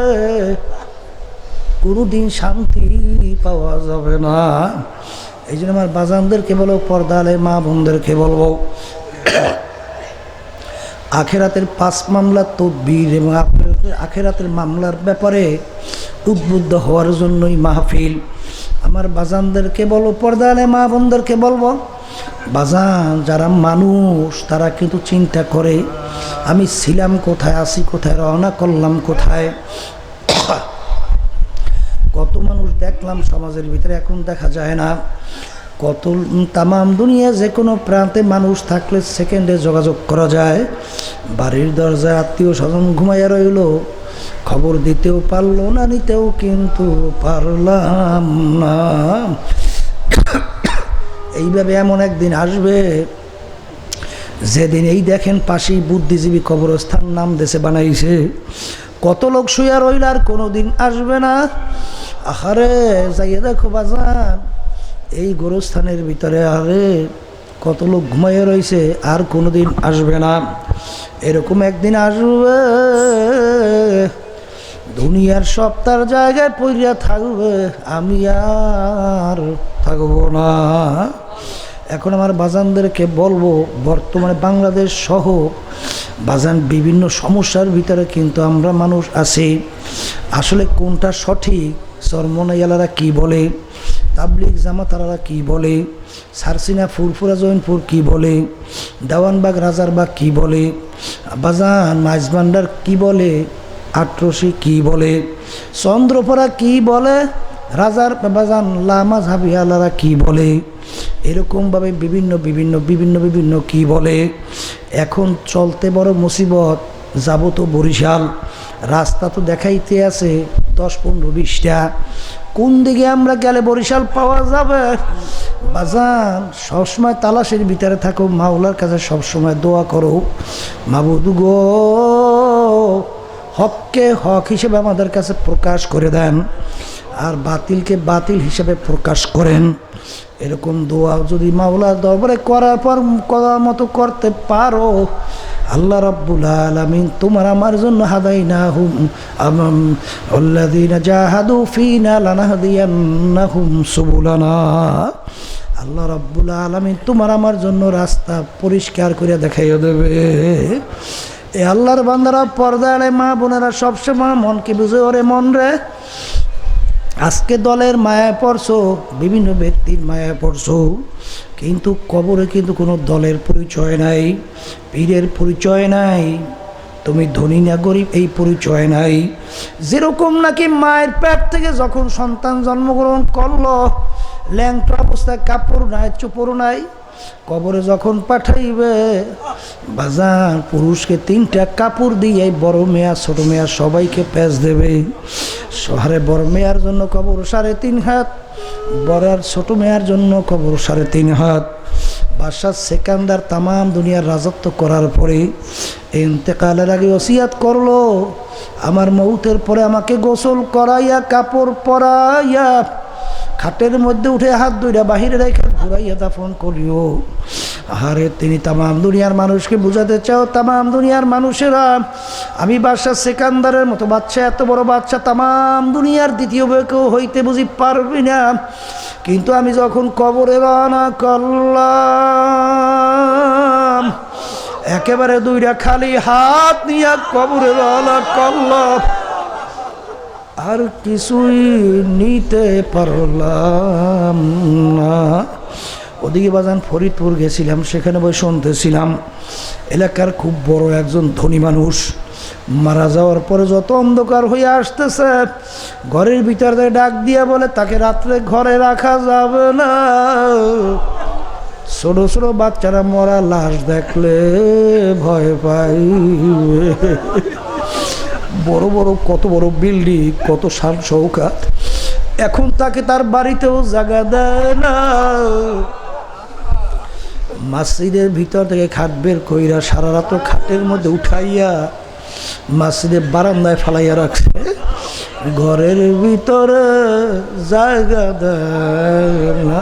কোনোদিন শান্তি পাওয়া যাবে না। এই জন্য আমার বাজানদেরকে বলবো, পর্দালে মা বোনদেরকে বলবো, আখেরাতের 5 মামলার তদবির এবং আখেরাতের মামলার ব্যাপারে উদ্বুদ্ধ হওয়ার জন্যই মাহফিল। আমার বাজানদেরকে বলবো, পর্দালে মা বোনদেরকে বলবো, বাজান যারা মানুষ তারা কিন্তু চিন্তা করে আমি ছিলাম কোথায়, আসি কোথায়, রওনা করলাম কোথায়। কত মানুষ দেখলাম সমাজের ভিতরে, এখন দেখা যায় না। কত তামাম দুনিয়া যে কোনো প্রান্তে মানুষ থাকলে সেকেন্ডে যোগাযোগ করা যায়। বাড়ির দরজায় আত্মীয় স্বজন ঘুমাইয়া রইল, খবর দিতেও পারলো না, নিতেও কিন্তু পারলাম না। এইভাবে এমন একদিন আসবে যেদিন এই দেখেন পাশেই বুদ্ধিজীবী কবরস্থান নাম দেশে বানাইছে, কত লোক শুয়া রইল, আর কোনোদিন আসবে না। আহারে যাইয়ে দেখো বাজান, এই গোরস্থানের ভিতরে আরে কত লোক ঘুমাইয়ে রয়েছে, আর কোনোদিন আসবে না। এরকম একদিন আসবে দুনিয়ার সব তার জায়গায় পইরা থাকবে, আমি আর থাকবো না। এখন আমার বাজানদেরকে বলবো, বর্তমানে বাংলাদেশ সহ বাজান বিভিন্ন সমস্যার ভিতরে কিন্তু আমরা মানুষ আছি। আসলে কোনটা সঠিক, চরমনাইয়ালারা কি বলে, তাবলিগ জামাতারা কি বলে, সারসিনা ফুরফুরা জৈনপুর কি বলে, দেওয়ানবাগ রাজারবাগ কি বলে, বাজান মাইজবান্ডার কি বলে, আটরশি কি বলে, চন্দ্রপাড়া কি বলে, রাজার বাজান লামা ঝাবিয়ালারা কি বলে, এরকমভাবে বিভিন্ন বিভিন্ন বিভিন্ন বিভিন্ন কি বলে। এখন চলতে বড় মুসিবত, যাব তো বরিশাল, রাস্তা তো দেখাইতে আছে 10-15-20টা, কোন দিকে আমরা গেলে বরিশাল পাওয়া যাবে? বাজান সবসময় তালাশের ভিতরে থাকো, মাওলার কাছে সবসময় দোয়া করো, মাবুদ গো হককে হক হিসেবে আমাদের কাছে প্রকাশ করে দেন, আর বাতিলকে বাতিল হিসেবে প্রকাশ করেন। এরকম দোয়া যদি মাওলার দরবারে করার পর করার মতো করতে পারো, আল্লাহ রাব্বুল আলামিন তোমার আমার জন্য হাদাইনাহুম আল্লাযীনা জাহাদু ফীনা লানাহদিয়ান্নাহুম সুবুলানা। আল্লাহ রাব্বুল আলামিন তোমার আমার জন্য রাস্তা পরিষ্কার করে দেখাইয়া দেবে। এ আল্লাহর বান্দারা, পর্দায় মা বোনেরা, সবসময় মনকে বুঝে, ওরে মন রে, আজকে দলের মায়ায় পড়ছো, বিভিন্ন ব্যক্তির মায়ায় পড়ছো, কিন্তু কবরে কিন্তু কোনো দলের পরিচয় নাই, পীরের পরিচয় নাই, তুমি ধনী না গরিব এই পরিচয় নাই। যেরকম নাকি মায়ের পেট থেকে যখন সন্তান জন্মগ্রহণ করলো, ল্যাংটা অবস্থায় কাপড় নাই, চোপড় নাই, কবরে যখন পাঠাইবে বাজার পুরুষকে 3টা কাপড় দিয়ে বড় মেয়া ছোট মেয়া সবাইকে প্যাঁচ দেবে। শহরে বড় মেয়ার জন্য কবর 3.5 হাত, বড় আর ছোট মেয়ার জন্য কবর 3.5 হাত। বাদশাহ সেকান্দার তামাম দুনিয়ার রাজত্ব করার পরে ইন্তেকালের আগে ওসিয়াত করলো, আমার মৌতের পরে আমাকে গোসল করাইয়া কাপড় পরাইয়া খাটের মধ্যে উঠে হাত 2টা বাহিরে রেখে ঘুরাইয়া দাফন করিও। আরে তিনি তামাম দুনিয়ার মানুষকে বুঝাতে চাও, তামাম দুনিয়ার মানুষেরা, আমি বাদশাহ সেকান্দারের মতো বাচ্চা, এত বড় বাচ্চা তামাম দুনিয়ার দ্বিতীয় কেউ হইতে বুঝি পারবি না, কিন্তু আমি যখন কবরে রওনা করলাম, একেবারে 2টা খালি হাত নিয়ে কবরে রওনা করলাম, আর কিছুই নিতে পারলাম না। ওদিকে বাজান ফরিদপুর গেছিলাম, সেখানে বসে শুনতেছিলাম এলাকার খুব বড় একজন ধনী মানুষ মারা যাওয়ার পরে যত অন্ধকার হয়ে আসতেছে, ঘরের ভিতর থেকে ডাক দিয়া বলে তাকে রাত্রে ঘরে রাখা যাবে না, ছোট ছোট বাচ্চারা মরা লাশ দেখলে ভয় পাই, বড় বড় কত বড় বিল্ডিং, কত শান শৌকাত, এখন তাকে তার বাড়িতেও জায়গা দেয় না। মসজিদের ভিতর থেকে খাট বের কইরা সারা রাত খাটের মধ্যে উঠাইয়া মসজিদের বারান্দায় ফালাইয়া রাখছে, ঘরের ভিতরে জায়গা দেয় না।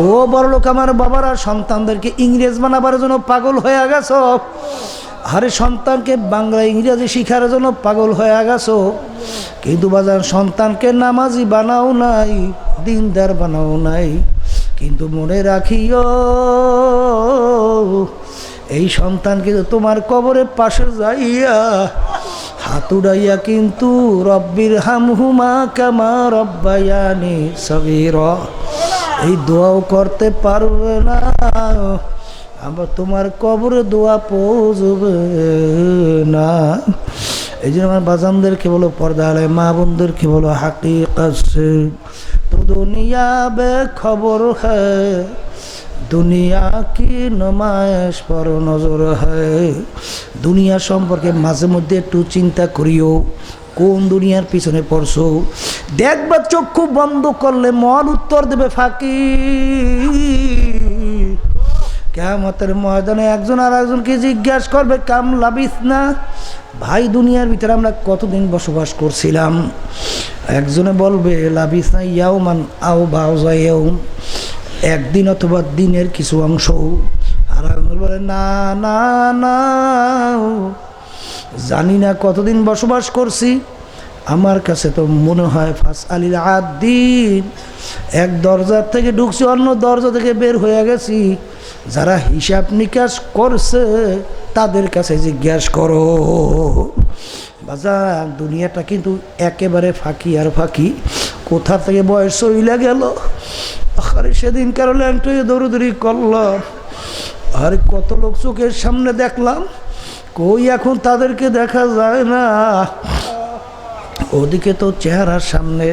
ও বড় লোক আমার বাবারা সন্তানদেরকে ইংরেজ বানাবার জন্য পাগল হয়ে গেছো, আরে সন্তানকে বাংলা ইংরেজি শিখার জন্য পাগল হয়ে গেছো, কিন্তু বাজার সন্তানকে নামাজি বানাও নাই, দিনদার বানাও নাই। কিন্তু মনে রাখিও এই সন্তান কিন্তু তোমার কবরের পাশে যাইয়া হাত উড়াইয়া কিন্তু রব্বির হামহুমা কামা রব্বায়ানি সগীরা এই দোয়াও করতে পারবে না, আবার তোমার কবরে দোয়া পৌঁছবে না। এই জন্য আমার বাজানদেরকে বলো, পর্দা আলে মা বোনদেরকে বলো, হাকিকত সে তো দুনিয়া বে খবর হ্যায়, দুনিয়া কি নমায়েশ পর নজর হয়। দুনিয়া সম্পর্কে মাঝে মধ্যে একটু চিন্তা করিও, কোন দুনিয়ার পিছনে পড়ছো। দেখবা চক্ষু বন্ধ করলে মন উত্তর দেবে ফাঁকি। কিয়ামতের ময়দানে একজন আর একজনকে জিজ্ঞাসা করবে কাম লাবিস না, ভাই দুনিয়ার ভিতরে আমরা কতদিন বসবাস করছিলাম। একজনে বলবে লাবিস না ইয়াউমান আও বাউযা ইয়াউম, একদিন অথবা দিনের কিছু অংশ। আর একজন বলে না না না, জানি না কতদিন বসবাস করছি, আমার কাছে তো মনে হয় ফাস আলিল আদিন, এক দরজার থেকে ঢুকছি অন্য দরজা থেকে বের হয়ে গেছি। যারা হিসাব নিকাশ করছে তাদের কাছে জিজ্ঞাসা করো। বাজার দুনিয়াটা কিন্তু একেবারে ফাঁকি আর ফাঁকি। কোথা থেকে বয়স হইলা গেল, আরে সেদিন কারো ল্যাংটো দৌড়দৌড়ি করলাম, আরে কত লোক চোখের সামনে দেখলাম, কই এখন তাদেরকে দেখা যায় না। ওদিকে তো চেহারার সামনে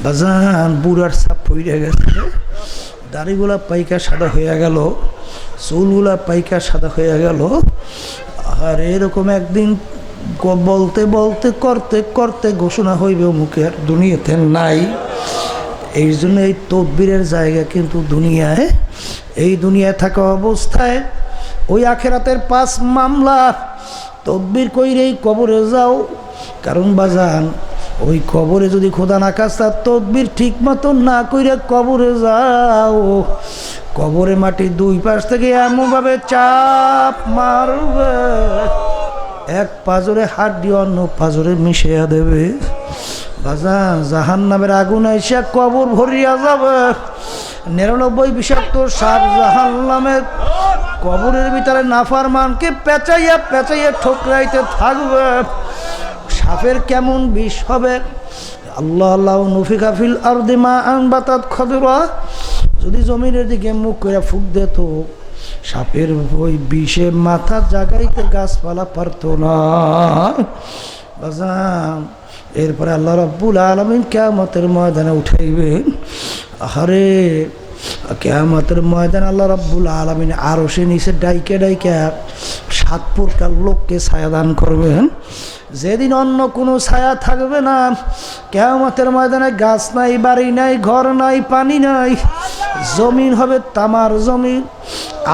বাজান বুড়ার ছাপ পড়ে গেছে, দাড়িগুলা পাইকা সাদা হয়ে গেল, চুলগুলা পাইকা সাদা হয়ে গেল। আর এরকম একদিন বলতে বলতে করতে করতে ঘোষণা হইবে মুখে আর দুনিয়াতে নাই। এই জন্য এই তদবিরের জায়গা কিন্তু দুনিয়ায়, এই দুনিয়ায় থাকা অবস্থায় ওই আখেরাতের 5 মামলা তদবির কইরেই কবরে যাও। কারণ বাজান ওই কবরে যদি খোদা না খাস্তা তদবির ঠিক মতো না কইরে কবরে যাও, কবরে মাটি দুই পাশ থেকে এমনভাবে চাপ মারবে, এক পাজরে হাড্ডি অন্য পাজরে মিশিয়ে দেবে। বাজান জাহান্নামের আগুন এসে কবর ভরিয়া যাবে, 99 বিষাক্ত সাপ জাহান্নামের কবরের ভিতরে নাফরমানকে পেঁচাইয়া পেঁচাইয়া ঠোকরাইতে থাকবে। সাপের কেমন বিষ হবে, আল্লাহ আল্লাহ নফিকা ফিল আরদি মা আনবাতাত খদরা, যদি জমিনের দিকে মুখ করে ফুক দিত সাপের ওই বিষে মাথা জাগাইতে গাছপালা পারত না। বাজান এরপরে আল্লাহ রাব্বুল আলামিন কিয়ামতের ময়দানে উঠাইবেন। আরে কিয়ামতের ময়দানে আল্লাহ রাব্বুল আলামিন আরশের নিচে ডাইকে ডাইকে 7 প্রকার লোককে ছায়া দান করবেন, যেদিন অন্য কোনো ছায়া থাকবে না। কিয়ামতের ময়দানে গাছ নাই, বাড়ি নাই, ঘর নাই, পানি নাই, জমিন হবে তামার জমিন।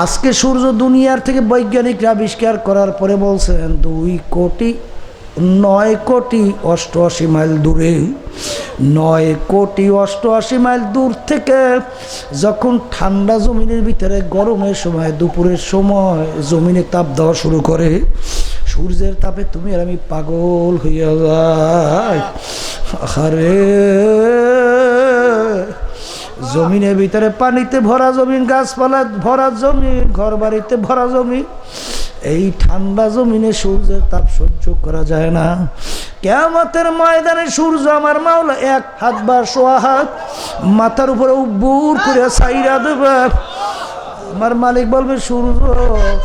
আজকে সূর্য দুনিয়ার থেকে বৈজ্ঞানিকরা আবিষ্কার করার পরে বলছেন 2,9,88 মাইল দূরে, 9,88 মাইল দূর থেকে যখন ঠান্ডা জমিনের ভিতরে গরমের সময় দুপুরের সময় জমিনে তাপ দেওয়া শুরু করে, সূর্যের তাপে তুমি আর আমি পাগল হইয়া যাই। আরে জমিনের ভিতরে পানিতে ভরা জমিন, গাছপালা ভরা জমিন, ঘর বাড়িতে ভরা জমিন, এই ঠান্ডা জমিনে সূর্যের তাপ সহ্য করা যায় না। কিয়ামতের ময়দানে সূর্য আমার মাওলা এক হাত বা সোয়া হাত মাথার উপরে উব্বুর করে ছাইরা দেবে। আমার মালিক বলবে, সূর্য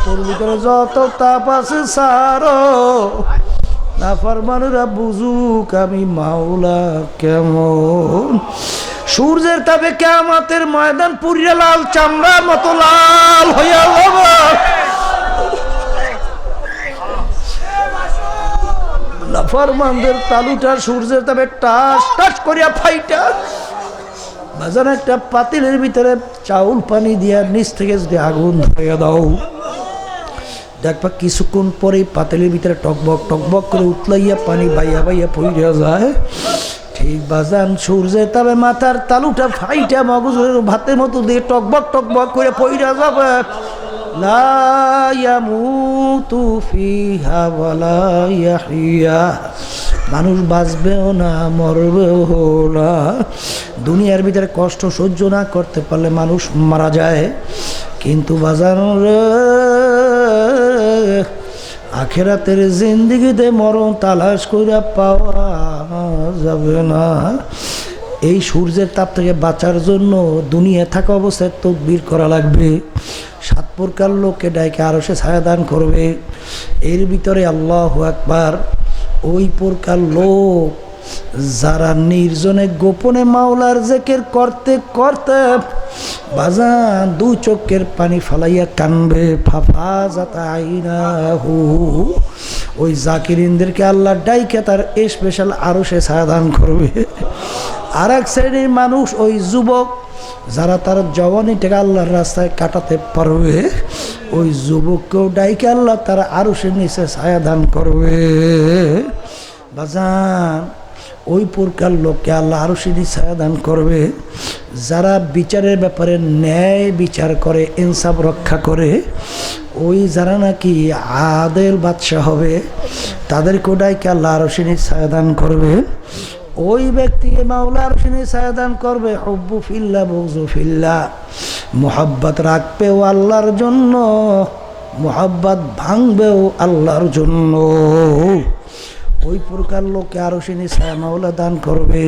তোর ভিতরে যত তাপ আছে সারো, নাফরমানেরা বুঝুক আমি মাওলা কেমন। সূর্যের তাপে কিয়ামতের ময়দান পুরিয়া লাল চামড়ার মতো লাল হইয়া যাবে। নাফরমানদের তালুটা সূর্যের তাপে টাস টাস করিয়া ফাইটা। বাজার একটা পাতিলের ভিতরে চাউল পানি দিয়া নিচ থেকে যদি আগুন ধরিয়া দাও, দেখবা কিছুক্ষণ পরে পাতিলের ভিতরে টকবক টকবক করে উতলাইয়া পানি বাইয়া বাইয়া পইরা যায়। ঠিক বাজান সূর্যের তাপে মাথার তালুটা ফাইটা মগজের ভাতের মতো দিয়ে টকবক টকবক করে পইরা যাবে। লা ইয়ামুতু ফিহা ওয়ালা ইয়াহইয়া, মানুষ বাঁচবেও না মরবেও না। দুনিয়ার ভিতরে কষ্ট সহ্য না করতে পারলে মানুষ মারা যায়, কিন্তু বাজার আখেরাতের জিন্দেগিতে মরণ তালাশ করে পাওয়া যাবে না। এই সূর্যের তাপ থেকে বাঁচার জন্য দুনিয়া থাকা অবস্থায় তাকবীর করা লাগবে। 7 প্রকার লোককে ডাইকে আরো সে ছায়া দান করবে। এর ভিতরে আল্লাহু আকবার ওই প্রকার লোক যারা নির্জনে গোপনে মাওলার জিকির করতে করতে বাজান 2 চোখের পানি ফালাইয়া কানবে। ফাফাজাত আইনাহু, ওই জাকিরিনদেরকে আল্লাহ ডাইকে তার স্পেশাল আরো সে ছায়া দান করবে। আর এক শ্রেণীর মানুষ ওই যুবক যারা তার জওয়ানিটাকে আল্লাহর রাস্তায় কাটাতে পারবে, ওই যুবককেও ডাইকে আল্লাহ তার আরো সে নিচে ছায়া দান করবে। বাজান ওই প্রকার লোককে আল্লাহ আরো সে নিচে ছায়া দান করবে যারা বিচারের ব্যাপারে ন্যায় বিচার করে, ইনসাফ রক্ষা করে। ওই যারা নাকি আদেল বাদশা হবে তাদেরকেও ডাইকে আল্লাহ আরো সে নিচে ছায়া দান করবে। ওই ব্যক্তিকে মাওলা আরো সে নিচে ছায়া দান করবে। হুব্বু ফিল্লাহ বুগযু ফিল্লাহ, মুহাব্বত রাখবেও আল্লাহর জন্য, মুহাব্বত ভাঙবেও আল্লাহর জন্য। ওই প্রকার লোককে আরো সে নিচে ছায়া মাওলা দান করবে।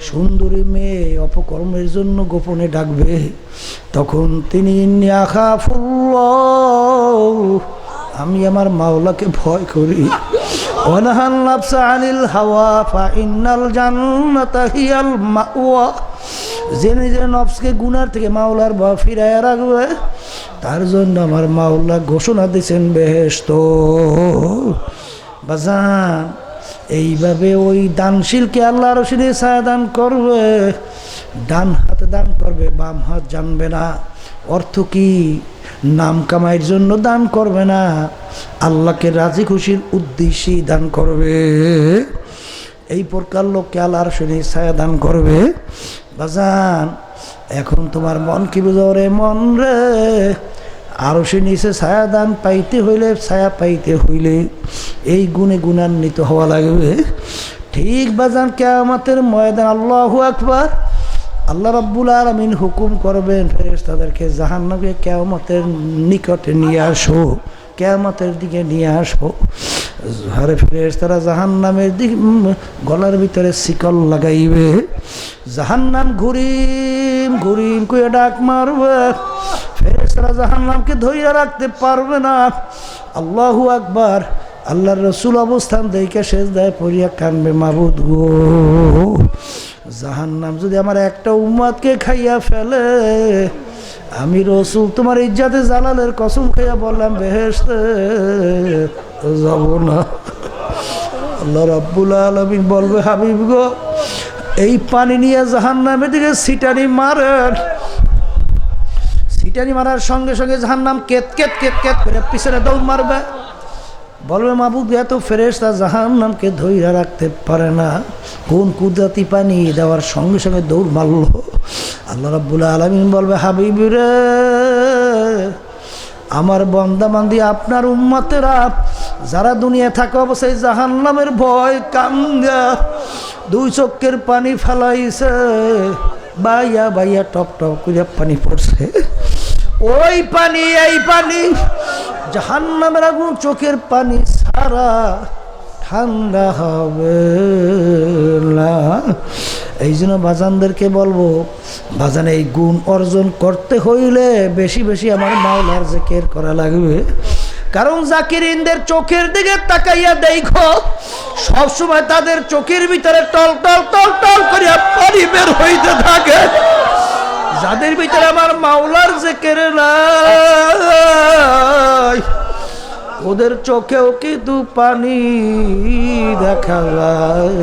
সুন্দরী মেয়ে অপকর্মের জন্য গোপনে ডাকবে, তখন তিনি ইন্নী আখাফুল্লাহ, আমি আমার মাওলাকে ভয় করি। ওয়ানাহান নাফসা আনিল হাওয়া ফাইন্নাল জান্নাতা হিয়াল মাওয়া, যে নিজের নফসকে গুনার থেকে মাওলার ভয় ফিরাইয়া রাখবে তার জন্য আমার মাওলা ঘোষণা দিয়েছেন বেহেশত। বাজান এইভাবে ওই দানশীলকে আল্লাহ আরো সে নিচে ছায়া দান করবে। ডান হাতে দান করবে, বাম হাত জানবে না। অর্থ কি? নাম কামাইয়ের জন্য দান করবে না, আল্লাহকে রাজি খুশির উদ্দেশ্যেই দান করবে। এই প্রকার লোককে আল্লাহ আরো সে নিচে ছায়া দান করবে। বাজান এখন তোমার মন কি বুঝো রে মন রে, আরো সে নিচে ছায়া দান পাইতে হইলে, ছায়া পাইতে হইলে এই গুণে গুণান্বিত হওয়া লাগবে। ঠিক বাজান কিয়ামতের ময়দান আল্লাহু আকবার, আল্লাহ রাব্বুল আলামিন হুকুম করবেন ফেরেশতাদেরকে জাহান্নামকে কিয়ামতের নিকটে নিয়ে আসো, কিয়ামতের দিকে নিয়ে আসো। আরে ফেরেশতারা জাহান্নামের দিকে গলার ভিতরে শিকল লাগাইবে। জাহান্নাম ঘুরিম ঘুরিম করে ডাক মারবে, ফেরেশতারা জাহান্নামকে ধইরা রাখতে পারবে না। আল্লাহু আকবার, আল্লাহর রাসূল অবস্থান দেখে সেজদায় পড়িয়া কানবে, মাবুদ গো, জাহান্নাম যদি আমার একটা উম্মতকে খাইয়া ফেলে, আমি রাসূল তোমার ইজ্জতে জালালের কসম খাইয়া বললাম বেহেশতে যাব না। আল্লাহ রাব্বুল আলামিন বলবে, হাবিব গো, এই পানি নিয়ে জাহান্নামের দিকে ছিটানি মারেন। ছিটানি মারার সঙ্গে সঙ্গে জাহান্নাম কেত কেত কেত কেত করে পিছনে দৌড় মারবে। বলবে, মাবুদ এত ফেরেশতা জাহান্নামকে ধইরা রাখতে পারে না, কোন কুদরতি পানি দেওয়ার সঙ্গে সঙ্গে দৌড় মারল। আল্লাহ রাব্বুল আলামিন বলবে, হাবিব রে, আমার বান্দা বান্দি আপনার উম্মতেরা যারা দুনিয়া থাকা অবস্থায় জাহান্নামের ভয় কান্দা 2 চোখের পানি ফেলাইছে, বাইয়া বাইয়া টপ টপ করে পানি পড়ছে। ওই পানি, এই পানি জাহান্নামের আগুন চোখের পানি ছাড়া ঠান্ডা হবে না। এই জন্য বাজানদেরকে বলবো, বাজান এই গুণ অর্জন করতে হইলে বেশি বেশি আমার মাওলার জিকির করা লাগবে। কারণ জাকিরিনদের চোখের দিকে তাকাইয়া দেখো, সবসময় তাদের চোখের ভিতরে টল টল টল টল করিয়া পানি বের হইতে থাকে। যাদের ভিতরে আমার মাওলার জিকির নাই, ওদের চোখেও কিন্তু পানি দেখা যায়।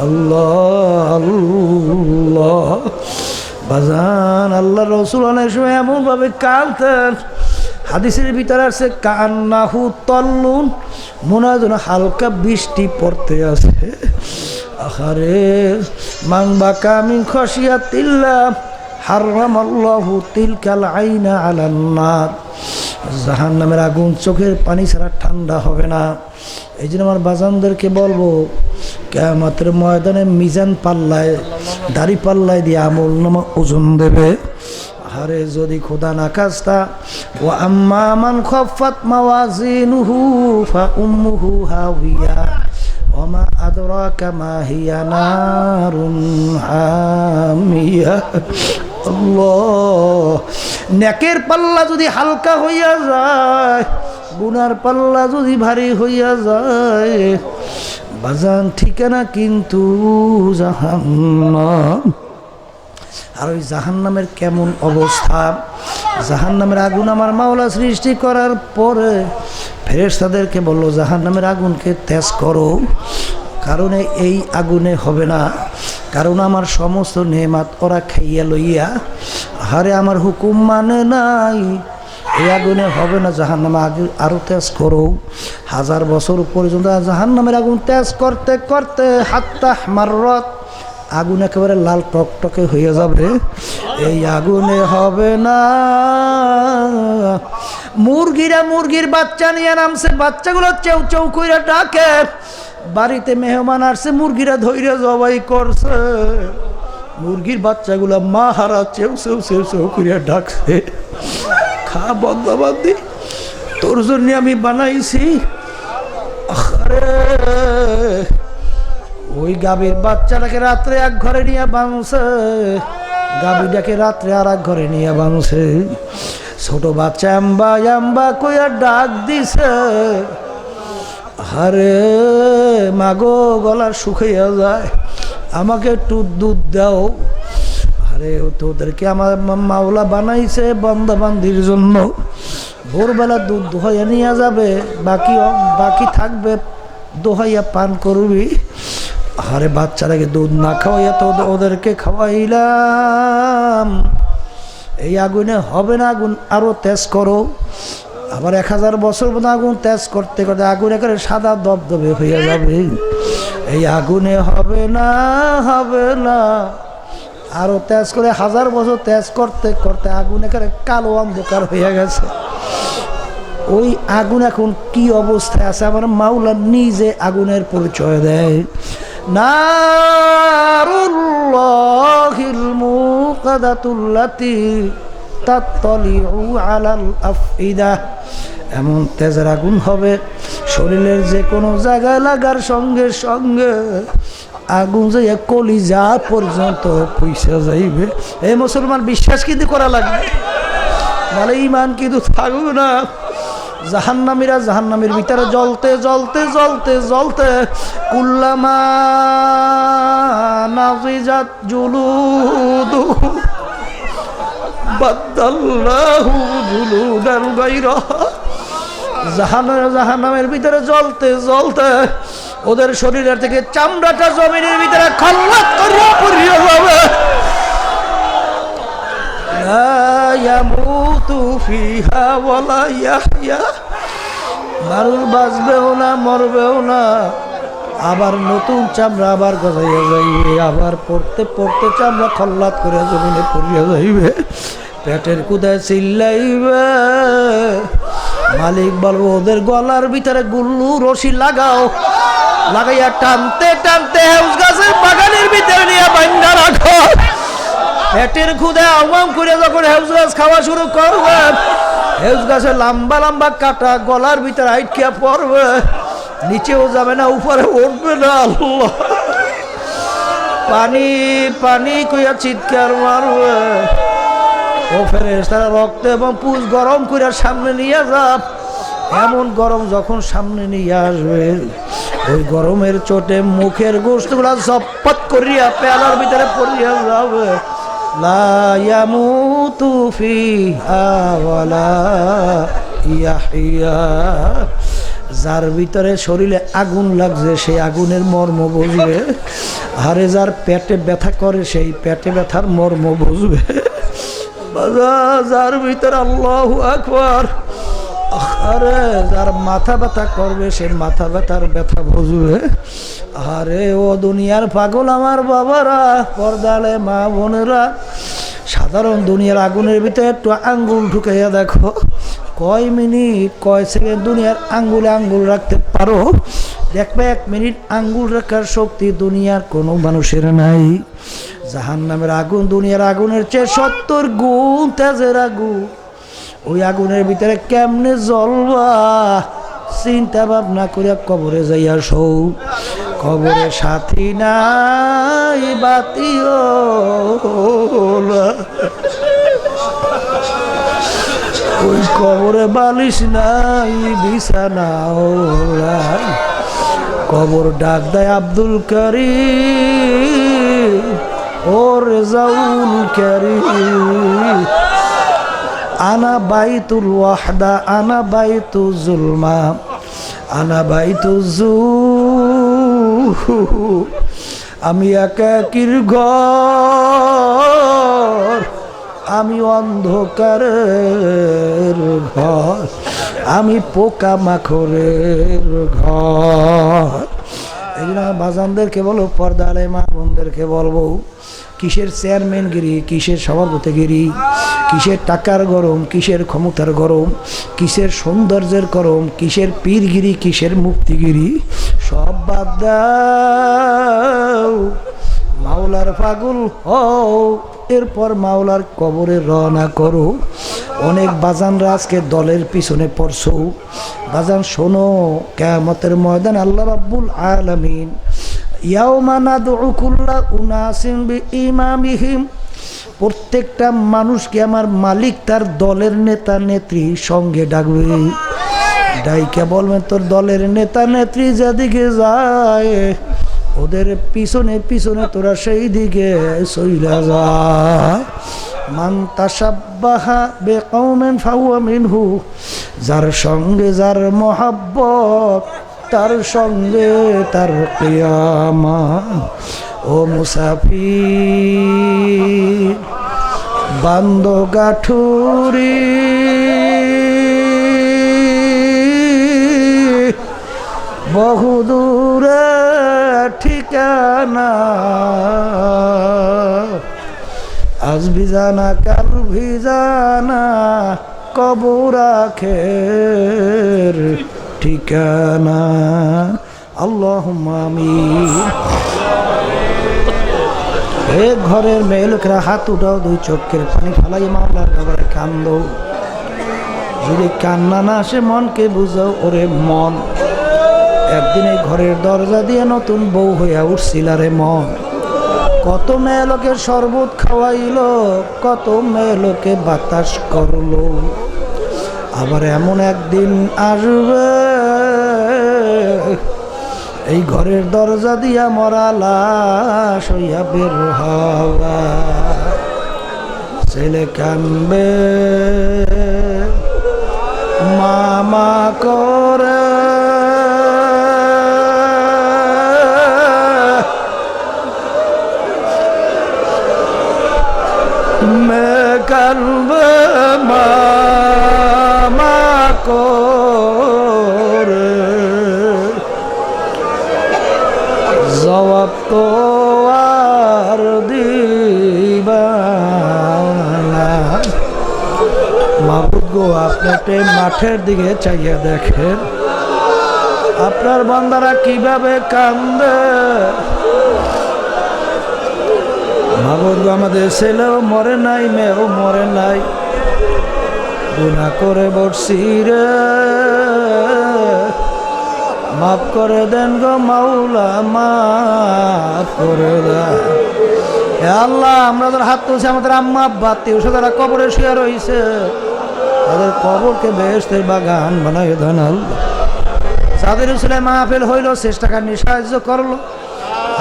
আল্লাহ আল্লাহ বাজান, আল্লাহ রসুল অনেক সময় এমন ভাবে কাঁদতেন, হাদিসের ভিতরে আছে কান্নাহু তল্লুন, মনে হয় যেন হালকা বৃষ্টি পড়তে আছে। আহারে মাংবা কামিন খসিয়াতিল্লাহ হারামাল্লাহু তিলকাল আইনা আলান নার। জাহান্নামের আগুন চোখের পানি ছাড়া ঠান্ডা হবে না। এই জন্য আমার বাজানদেরকে বলবো, কিয়ামতের ময়দানে মিজান পাল্লায়, দাড়ি পাল্লায় দিয়ে আমল নামা ওজন দেবে। আরে যদি খোদা না খাস্তা, ও আম্মা মান খাফাত মাওয়াজিনুহু ফা উম্মুহু হাওিয়া ওয়া মা আদরাকা মা হিয়া নারুন হামিয়া। আল্লাহ, নেকের পাল্লা যদি হালকা হইয়া যায়, গুনার পাল্লা যদি ভারী হইয়া যায়, বাজান ঠিকানা কিন্তু জাহান্নাম। আর ওই জাহান্নামের কেমন অবস্থা, জাহান্নামের আগুন আমার মাওলা সৃষ্টি করার পরে ফেরেশতাদেরকে বলল জাহান্নামের আগুনকে তেজ করো, কারণ এই আগুনে হবে না, কারণ আমার সমস্ত নেমাত ওরা খাইয়া লইয়া, আরে আমার হুকুম মানে নাই, এই আগুনে হবে না, জাহান্নামে আগুন আরো তেজ করো। 1000 বছর পর্যন্ত জাহান্নামের আগুন তেজ করতে করতে হাত্তা মাররত, আগুন একেবারে লাল টকটকে হয়ে যাবে, এই আগুনে হবে না। মুরগিরা মুরগির বাচ্চা নিয়ে নামছে, বাচ্চাগুলো চেউ চেউ কইরা ডাকে, বাড়িতে মেহমান আসছে, মুরগিরা ধৈর্য জবাই করছে, মুরগির বাচ্চাগুলো মা হারা চেউ চেউ চেউ চেউ করিয়া ডাকছে, খা বন্দাবান্দি তোর জন্য আমি বানাইছি। আরে ওই গাভীর বাচ্চাটাকে রাত্রে এক ঘরে নিয়ে বাঁধছে, গাভীটাকে রাত্রে আর এক ঘরে নিয়ে বাঁধছে, ছোট বাচ্চা আম্বা আম্বা কইয়া ডাক দিছে, আরে মাগো গলা শুকাইয়া যায়, আমাকে একটু দুধ দাও। আরে তোদেরকে আমার মাওলা বানাইছে বান্দাবান্দির জন্য, ভোরবেলা দুধ দোহাইয়া নিয়ে যাবে, বাকি থাকবে দোহাইয়া পান করবি। আরে বাচ্চাটাকে দুধ না খাওয়াইয়া তো ওদেরকে খাওয়াইলাম, এই আগুনে হবে না, আগুন আরো তেজ করো। আবার 1000 বছর পর্যন্ত আগুন তেজ করতে করতে আগুন একেবারে সাদা দবদবে হয়ে যাবে, এই আগুনে হবে না, হবে না, আরো তেজ করে 1000 বছর তেজ করতে করতে আগুন একেবারে কালো অন্ধকার হয়ে গেছে। ওই আগুন এখন কি অবস্থায় আছে আমার মাওলা নিজে আগুনের পরিচয় দেয়, নারুল্লাহিল মুকাদাতুল্লাতি তাত্তালিউ আলাল আফইদা, এমন তেজের আগুন হবে শরীরের যে কোনো জায়গায় লাগার সঙ্গে সঙ্গে আগুন যাইয়া কলিজা পর্যন্ত পয়সা যাইবে। এই মুসলমান বিশ্বাস কিন্তু করা লাগবে, নাহলে ইমান কিন্তু থাকবে না। জাহান্নামীরা জাহান্নামের ভিতরে জ্বলতে জ্বলতে জ্বলতে জ্বলতে কুল্লামা নাযিজাত জুলুদুহু বাদদাল্লাহু জুলুদান গায়রাহা, জাহান্নামের ভিতরে জ্বলতে জ্বলতে ওদের শরীরের থেকে চামড়াটা জমিনের ভিতরে খল্লাত করিয়া পড়িয়া যাবে। লা ইয়ামুতু ফিহা ওয়ালা ইয়াহইয়া, মানুষ বাঁচবেও না মরবেও না, আবার নতুন চামড়া আবার গজাইয়া যাইবে, আবার পড়তে পড়তে চামড়া খল্লাত করে জমিনে পড়িয়া যাইবে, পেটের কুদায় চিল্লাইবে। মালিক বলবো ওদের গলার ভিতরে গুল্লু রশি লাগাও, লাগাইয়া টানতে টানতে হেউজ গাছের বাগানের ভিতরে নিয়ে বান্ধা রাখো। পেটের ক্ষুদে আওয়াম করে যখন হেউজ গাছ খাওয়া শুরু করবে, হেউজ গাছে লম্বা লম্বা কাটা গলার ভিতরে আইটকিয়া পড়বে, নিচেও যাবে না উপরে উঠবে না। আল্লাহ পানি পানি কইয়া চিৎকার মারবে। ও ফেরেশতারা রক্ত এবং পুষ গরম কইরা সামনে নিয়ে যাব। এমন গরম যখন সামনে নিয়ে আসবে, ওই গরমের চোটে মুখের গোশতগুলা ঝপট করিয়া পেয়ালার ভিতরে পড়িয়া যাবে। লা ইয়ামুতু ফিহা ওয়ালা ইয়াহইয়া। যার ভিতরে শরীরে আগুন লাগছে সেই আগুনের মর্ম বুঝবে, আরে যার পেটে ব্যথা করে সেই পেটে ব্যথার মর্ম বুঝবে। যার ভিতরে আল্লাহু আকবার, আরে যার মাথা ব্যথা করবে সে মাথা ব্যথার ব্যথা বুঝবে। আরে ও দুনিয়ার পাগল আমার বাবারা, পর্দালে মা বোনেরা, সাধারণ দুনিয়ার আগুনের ভিতরে একটু আঙ্গুল ঢুকাইয়া দেখো, কয় মিনিট কয় সেকেন্ড দুনিয়ার আঙ্গুলে আঙ্গুল রাখতে পারো, দেখবে 1 মিনিট আঙ্গুল রাখার শক্তি দুনিয়ার কোনো মানুষের নাই। জাহান্নামের আগুন দুনিয়ার আগুনের চেয়ে 70 গুণ তেজের আগুন। ওই আগুনের ভিতরে কেমনে জ্বলবা চিন্তা ভাবনা করিয়া কবরে যাইয়া শোও। কবরে সাথী নাই বাতিও না, ওই কবরে বালিশ নাই বিছানাও নাই। কবর ডাক দেয় আব্দুল কারীম ও রেজাউল কারীম, আনা বাইতুল ওয়াহদা আনা বাইতু জুলমা আনা বাইতু জু। আমি একাকির ঘর, আমি অন্ধকারের ঘর, আমি পোকা মাখরের ঘর। এই জন্য বাজানদেরকে বলো, পর্দা আলে মা বোনদেরকে বলবো, কিসের চেয়ারম্যানগিরি, কিসের সভাপতিগিরি, কিসের টাকার গরম, কিসের ক্ষমতার গরম, কিসের সৌন্দর্যের গরম, কিসের পীরগিরি, কিসের মুক্তিগিরি, সব বাদ দাও, মাওলার পাগল হও, এরপর মাওলার কবরে রওনা করো। অনেক বাজানরা আজকে দলের পিছনে পড়ছো। বাজান শোনো, কিয়ামতের ময়দান আল্লাহ রাব্বুল আলামিন ইয়াউমা নাদউ কুল্লা উনাসিন বিইমামিহিম, প্রত্যেকটা মানুষকে আমার মালিক তার দলের নেতা নেত্রী সঙ্গে ডাকবে। ডাইকা বলবেন, তোর দলের নেতা নেত্রী যেদিকে যায় ওদের পিছনে পিছনে তোরা সেই দিকে চইলা যা। মান তাশাব্বাহা বিকওমিন ফাহুয়া মিনহু, যার সঙ্গে যার মহাব্বত তার সঙ্গে তার কিয়ামত। ও মুসাফির বান্দ গাঠুরি, বহুদূরে ঠিকানা, আজ ভিজানা কাল ভিজানা, কবর আখের ঠিকানা। আল্লাহুম্মা আমিন। এ ঘরের মেয়ে লোকেরা হাত উঠাও, 2 চোখের পানি ফালাই মাওলার দরবারে কান্দো। যদি কান্না না আসে মনকে বুঝাও, ওরে মন একদিন এই ঘরের দরজা দিয়ে নতুন বউ হইয়া উঠছিল রে মন। কত মেয়ে লোকের শরবত খাওয়াইলো, কত মেয়ে লোকে বাতাস করলো, আবার এমন একদিন আসবে এই ঘরের দরজা দিয়া মরা লাশ হইয়া বের হওয়া। ছেলে কানবে মামা করে, মেয়ে কানবে মামা করে, জবাব তো আর দিবা না। মাবুদ গো, আপনি মাঠের দিকে চাইয়া দেখেন আপনার বান্দারা কিভাবে কান্দে। মাবুদ গো, আমাদের ছেলেও মরে নাই, মেয়েও মরে নাই, গুনাহ করে বসছি রে, মাফ করে দেন গো মাওলা, মাফ করে দেন। হে আল্লাহ, আমরা যারা হাত তুলছি, আমাদের আম্মা আব্বা আত্মীয় স্বজনরা কবরে শুয়ে রয়েছে, তাদের কবরকে বেহেশতের বাগান বানায় দেন আল্লাহ। যাদের উসিলে মাহফিল হইল, চেষ্টা কারণে সাহায্য করলো,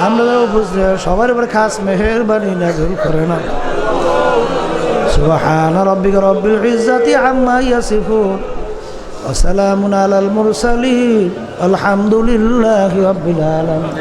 আমরা যারা উপস্থিত সবার উপরে খাস মেহেরবানি নাযিল করেন। সুবহান রাব্বিকা রাব্বিল ইজ্জাতি আম্মা ইয়াসিফুন ওয়া সালামুন আলাল মুরসালিন আলহামদুলিল্লাহি রাব্বিল আলামিন।